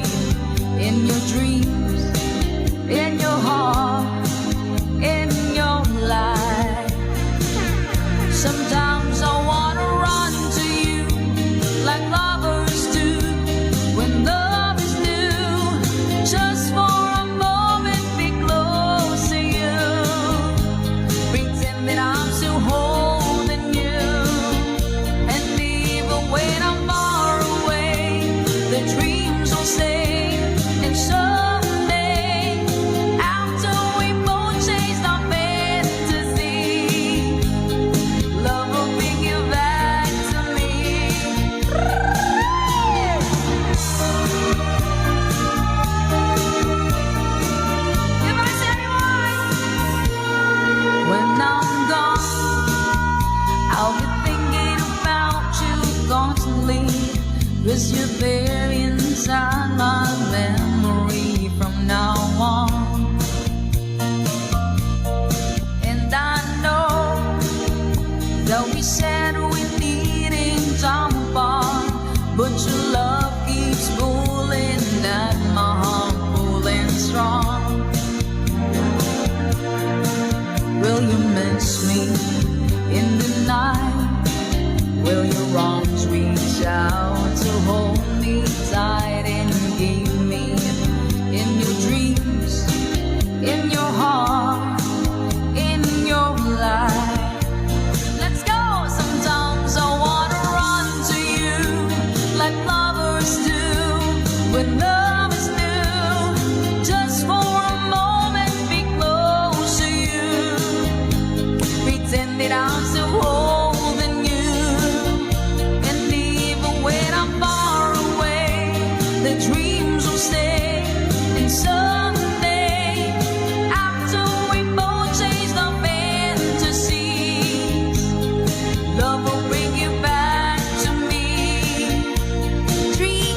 in your dreams, in your heart, in your life? Sometimes I wanna run to you like lovers do when love is new. Just for a moment be close to you, pretend that I'm still holding you. And even when I'm far away, the dreams will stay. And someday, after we both chased our fantasy, love will bring you back to me. Goodbye to everyone. When I'm gone, I'll be thinking about you constantly, 'cause you're there inside my memory from now on. And I know that we said we needed time apart, but your love keeps pulling at my heart, pulling strong. Will you miss me in the night? Will your arms reach out to hold me tight and keep me in your dreams, in your heart, in your life? Let's go! Sometimes I wanna run to you like lovers do when love is new. Just for a moment be close to you, pretend that I'm still holding you. And even when I'm far away, the dreams will stay. And someday, after we both chase our fantasies, love will bring you back to me. 3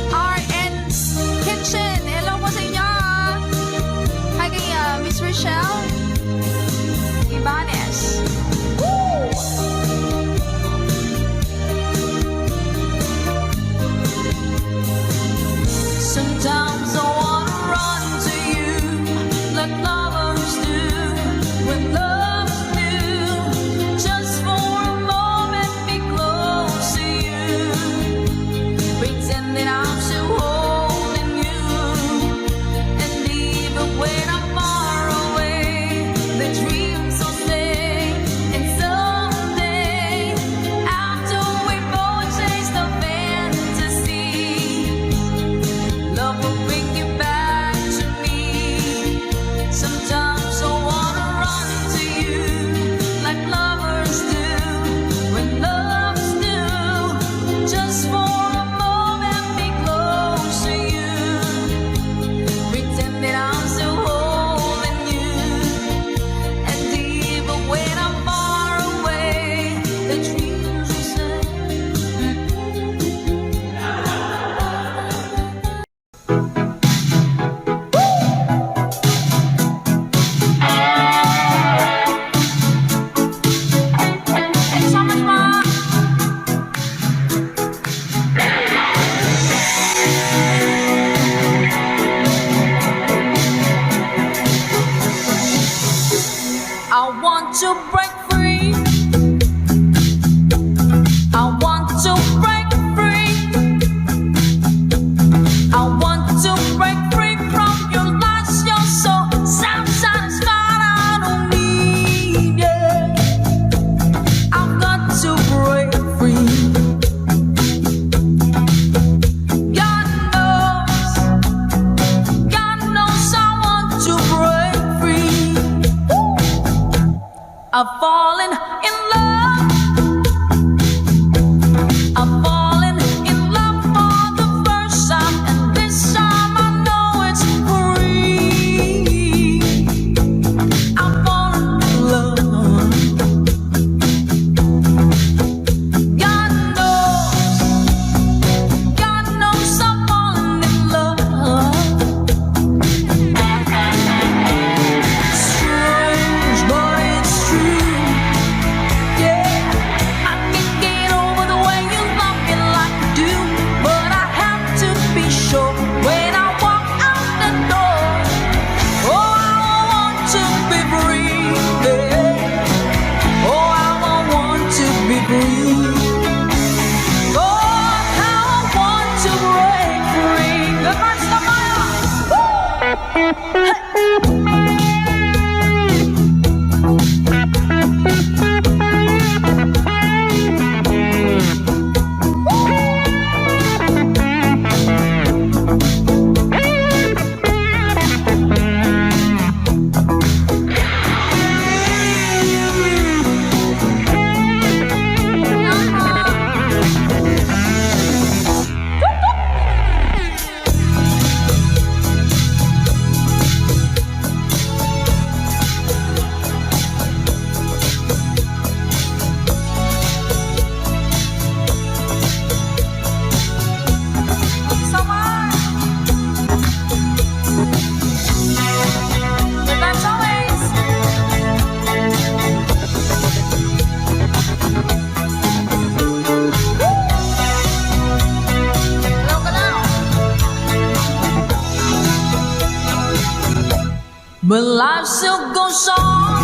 but life still goes on.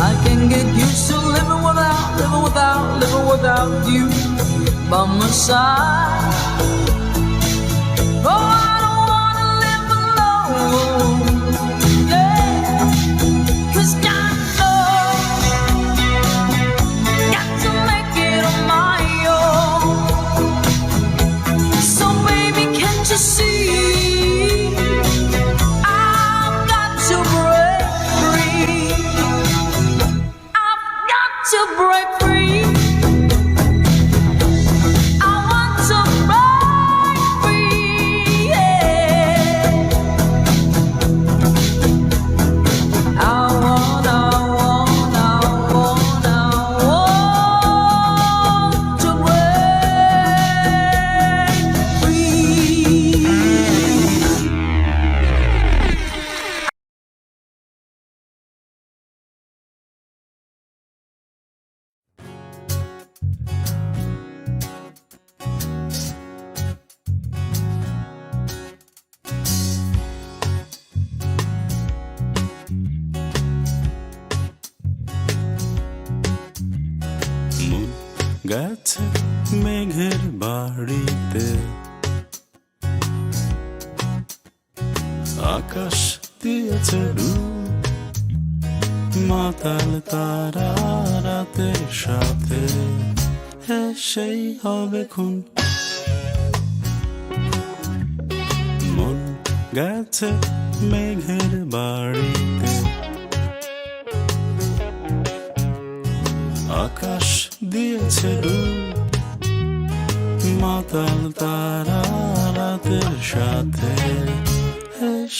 I can get used to living without you by my side. Oh, I don't wanna live alone, yeah, 'cause got to make it on my own. So baby, can't you see? I've got to break free. I've got to break free. I want to break free, yeah. I want to break free. মন গেছে মেঘের বাড়িতে, আকাশ দিয়েছে ডুব, মাতাল তারা রাতের সাথে সেই হবে খুন। মন গেছে মেঘের বাড়িতে, আকাশ দিয়েছে ডুব, মাতাল তারা রাতের সাথে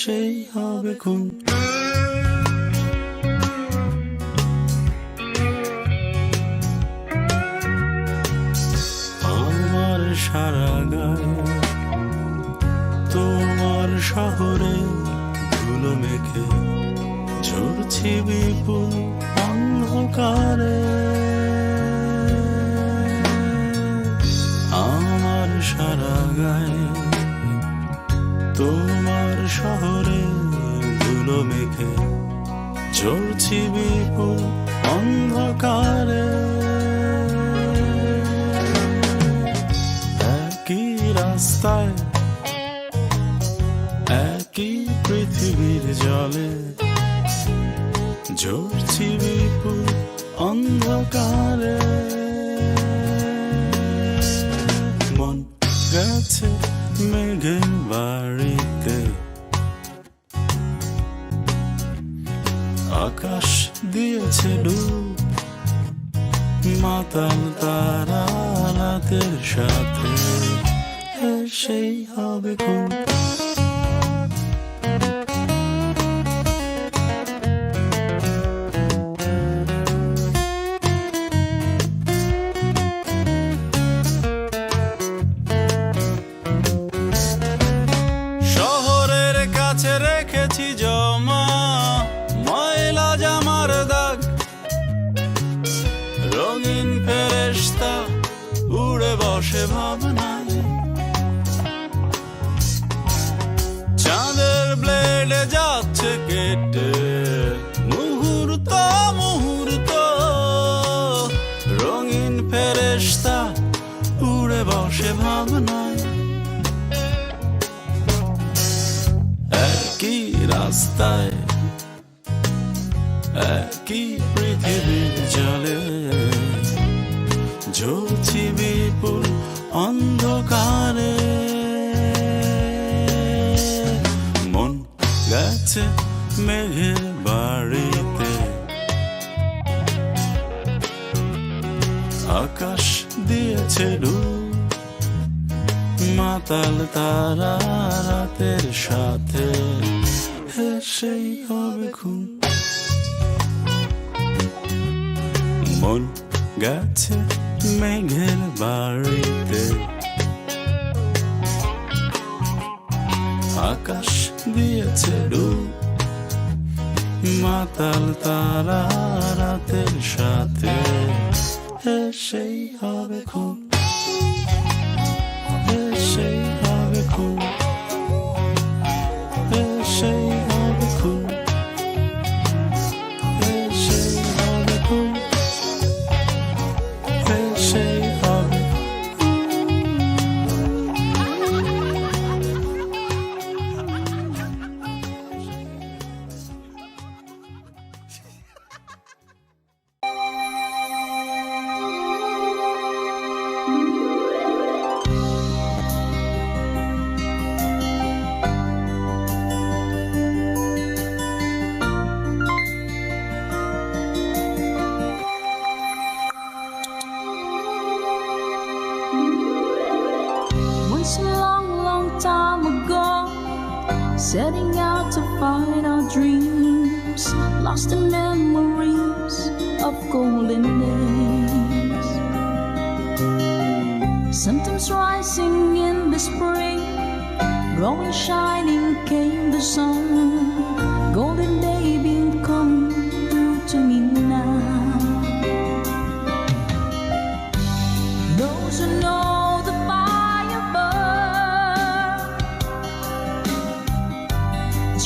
সেই হবে খুন। আমার সারা গায়ে তোমার শহরে ধুলো মেখে ঝরছি বিপুল অন্ধকারে। আমার সারা গায়ে তোমার শহরে ধুলো মেখে ঝরছি বিপুল অন্ধকারে। একই রাস্তায় একই পৃথিবীর জলে ঝরছি বিপুল অন্ধকারে। মন গেছে মেঘের বাড়িতে, আকাশ দিয়েছে ডুব, মাতাল তারা রাতের সাথে সেই হবে খুন। শহরের কাছে রেখেছি জমা ময়লা জামার দাগ, রঙিন ফেরেশতা উড়ে বসে ভাবনায়। চাঁদের ব্লেডে যাচ্ছে কেটে মুহূর্ত মুহূর্ত, রঙিন ফেরেশতা উড়ে বসে ভাবনায়। একই রাস্তায় একই পৃথিবীর জলে ঝরছি বিপুল অন্ধকারে। মন গেছে মেঘের বাড়িতে, আকাশ দিয়েছে ডুব, মাতাল তারা রাতের সাথে সেই হবে খুন। মন গেছে মেঘের বাড়িতে, আকাশ দিয়েছে ডুব, মাতাল তারা রাতের সাথে সেই হবে খুন। সেই হবে খুন। setting out to find our dreams, lost in memories of golden days. Sometimes rising in the spring, growing shining came the sun. Golden day been come through to me now. Those who know the fire burn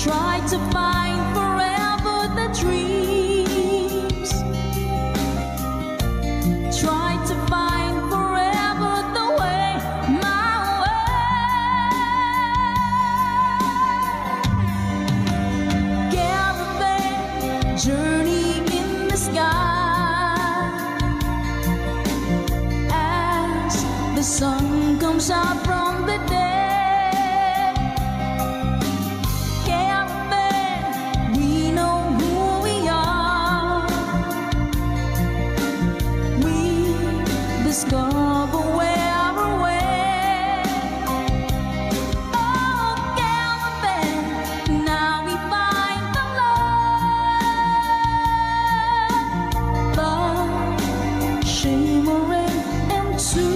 try to find forever the dreams, try to find forever the way, my way. Caravan journey in the sky as the sun comes out from the day. Discover where we're way. Oh, caravan, now we find the love shimmering into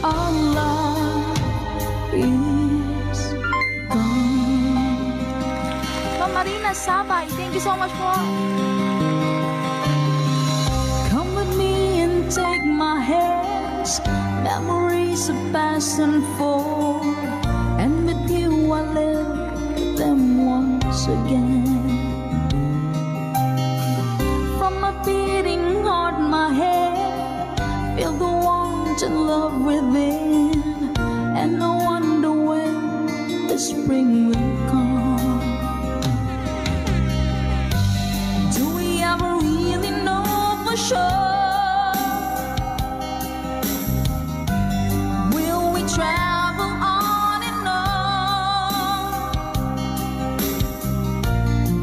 our love is gone. Ma'am Marina Sabay, thank you so much po. Come with me and take my hands, memories of past and forth, and with you I live them once again. From my beating heart, my head, feel the warmth and love within, and I wonder when the spring will come. Do we ever really know for sure? Travel on and on.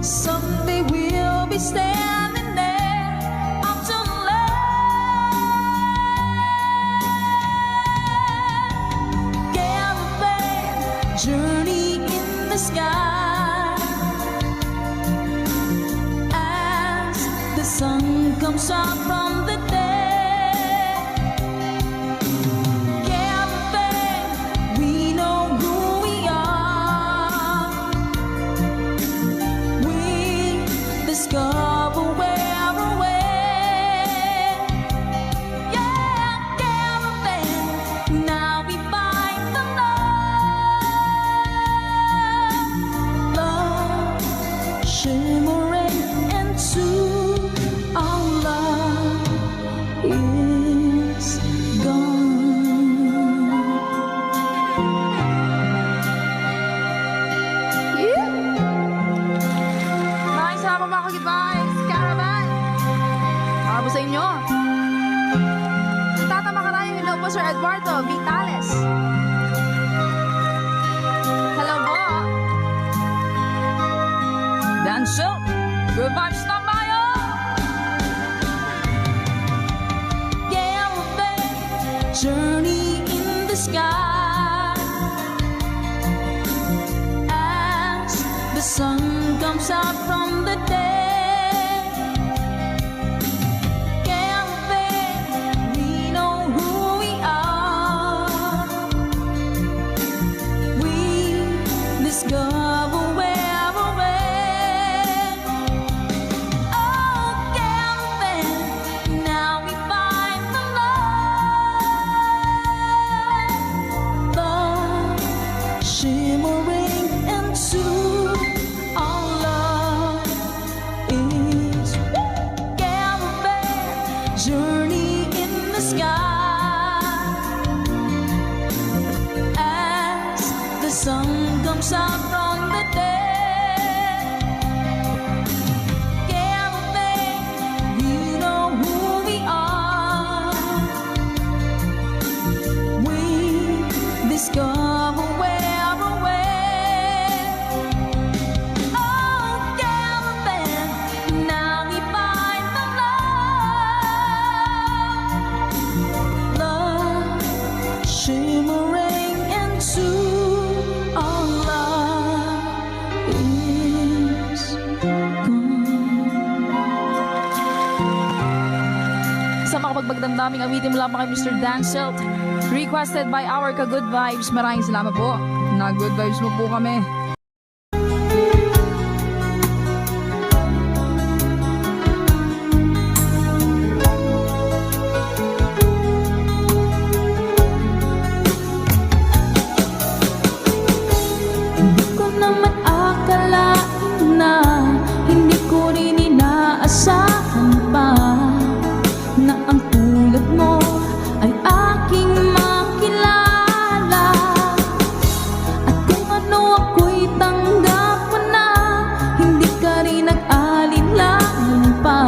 Someday we'll be standing there up to land. Caravan journey in the sky as the sun comes out from the day. Discover where we're way. Yeah, caravan, now we find the love shimmering into our love is gone. Nice, salamat mga ka-goodbyes. Caravan. Para po sa inyo. Tata Makarayong, hello po Sir Eduardo Vitales. Hello po. Dance up, good vibes stand by oh. Caravan journey in the sky as the sun comes out from the day. Caravan, we know who we are. We discover where we're at. Oh, caravan, now we find the love shimmering into our love damdaming awitin mula pa kay Mr. Danselt. Requested by our ka-good vibes. Maraming salamat po. Na good vibes mo po kami. Hindi ko naman akalain na hindi ko rin inaasahan pa na ang tulad mo ay aking makilala. At kung ano ako'y tanggap mo na, hindi ka rin nag-alinlangan pa.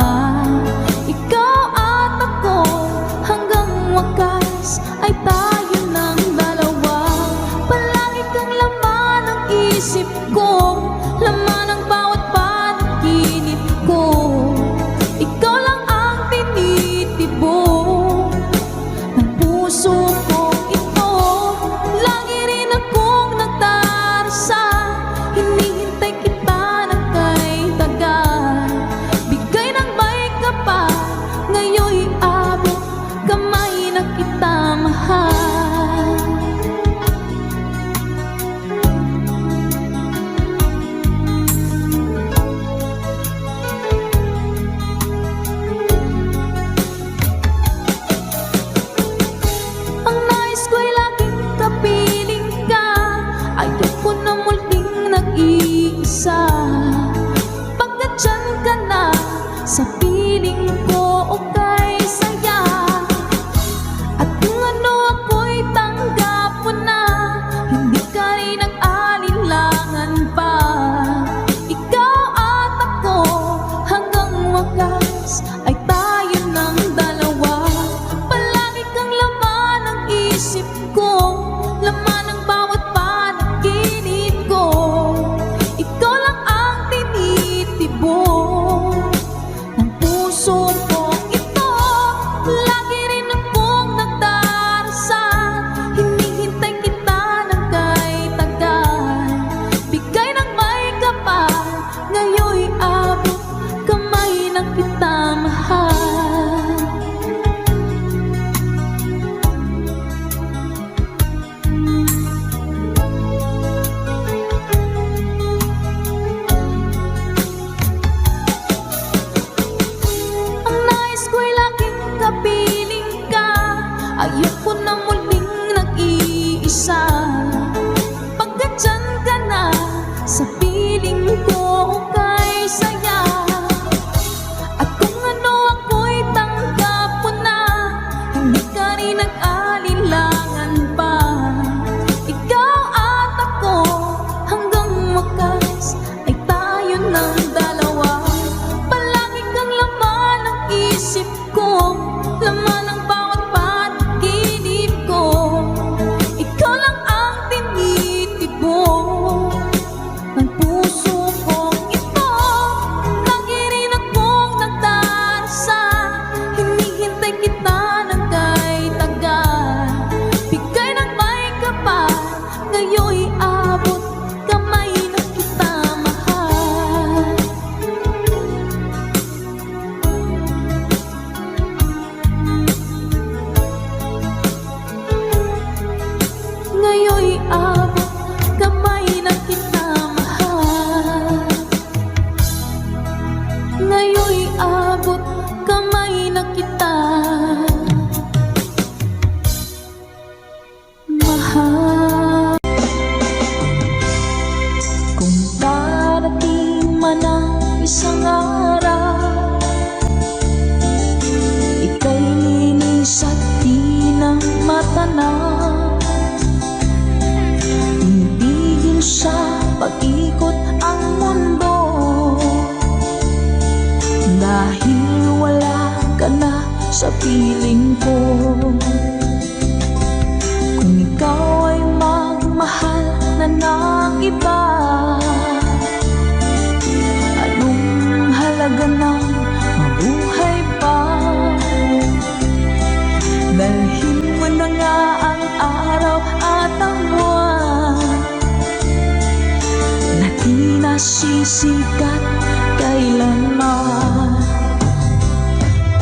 Ikaw at ako hanggang wakas ay tayo ng dalawa. Palagi kang laman ng isip ko, laman ng bawat panaginip ko. Ikaw lang ang tinitibok ng puso ko ito. Lagi rin akong nagdarasal, hinihintay kita ng kay tagal. Bigay ng may kapal, ngayon'y abot kamay na kita mahal. Ang nais ko'y laging kapiling ka, ayoko na muling nag-iisa. Pagkat dyan ka na, sa piling ko okay saya. At kung ano ako'y tanggap mo na, hindi ka rin nag-alinlangan pa. Ikaw at ako hanggang wakas ay tayo ng dalawa. Palagi kang laman ng isip ko, laman ng bawat panaginip ko. Ikaw lang ang tinitibok ng puso ko ito. Lagi rin akong nagdarasal, hinihintay kita ng kay tagal. Bigay ng may kapal, ngayon'y abot kamay na kita mahal. Ang nais ko'y laging kapiling ka, ayoko na muling nag-iisa. Pagkat dyan ka na, sa piling ko okay saya. At kung ano ako'y tanggap mo na, hindi ka rin nag-alinlangan pa. Ikaw at ako hanggang wakas ay tayo ng dalawa. Palagi kang laman ng isip ko, laman ng bawat panaginip ko. Ikaw lang ang tinitibok ng puso ko ito. Lagi rin akong nagdarasal, hinihintay kita ng kay tagal. Bigay ng may kapal, ngayon'y abot kamay na kita mahal. Ngayon'y abot kamay na kita mahal. Ngayon'y abot kamay na kita mahal. Kung darating man ang isang araw, ika'y linis at di na matanaw. Tinigil sa pag-ikot ang mundo, dahil wala ka na sa piling ko. Kung ikaw ay magmahal na ng iba, anong halaga ng mabuhay pa? Dalhin mo na nga ang araw at ang buwan na di nasisikat kailanman.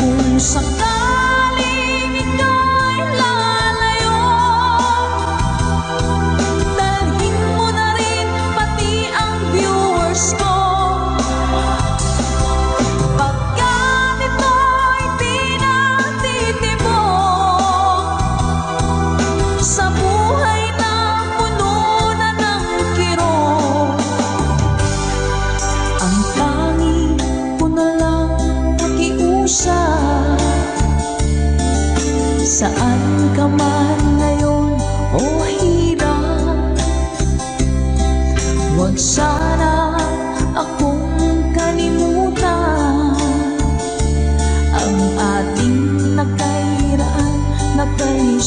Kung sakali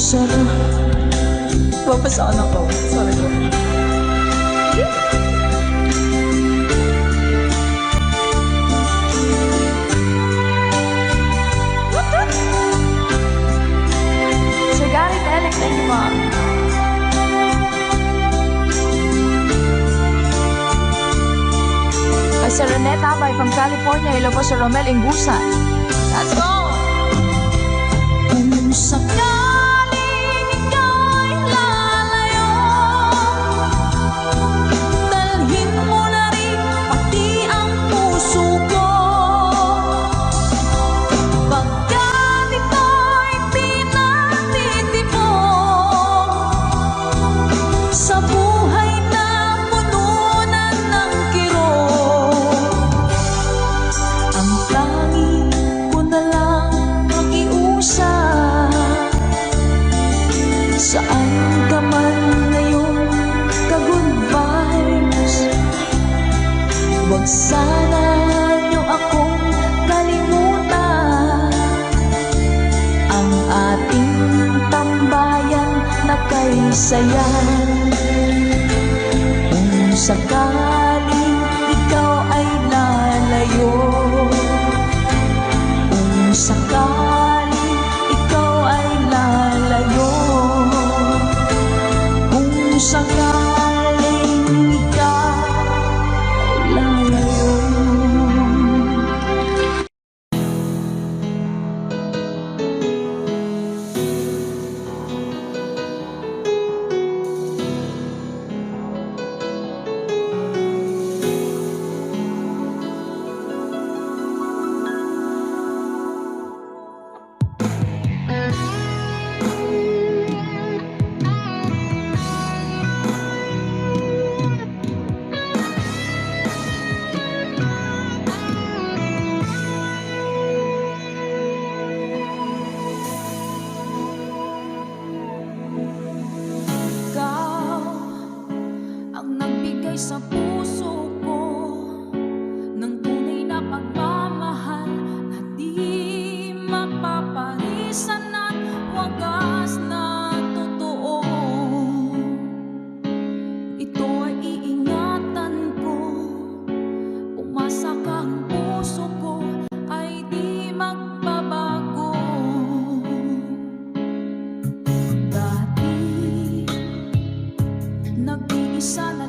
Sana papasaan ako. Sorry ko. Sir Gary Telek, thank you, ma'am. Kay Sir Renette Abay from California. Hello po, Sir Romel Ingusan. Let's go! Kung sakaling ikaw'y lalayo, dalhin mo na rin pati ang puso ko. Pagkat ito'y pinatitipon sa buhay na pununan ng kirot, ang tangi ko na lang makiusap. Saan ka man ngayon, ka-good vibes, huwag sana niyo akong kalimutan. Ang ating tambayan na kay sayan. Kung sakaling ikaw ay lalayo, kung sakaling ikaw ay lalayo, kung sakaling ikaw ay lalayo. Ikaw ang nagbigay sa puso ko ng tunay na pagmamahal na di mapaparisan at wagas na totoo. Ito ay iingatan ko, umasa ka ang puso ko ay di magbabago. Dati nag-iisa na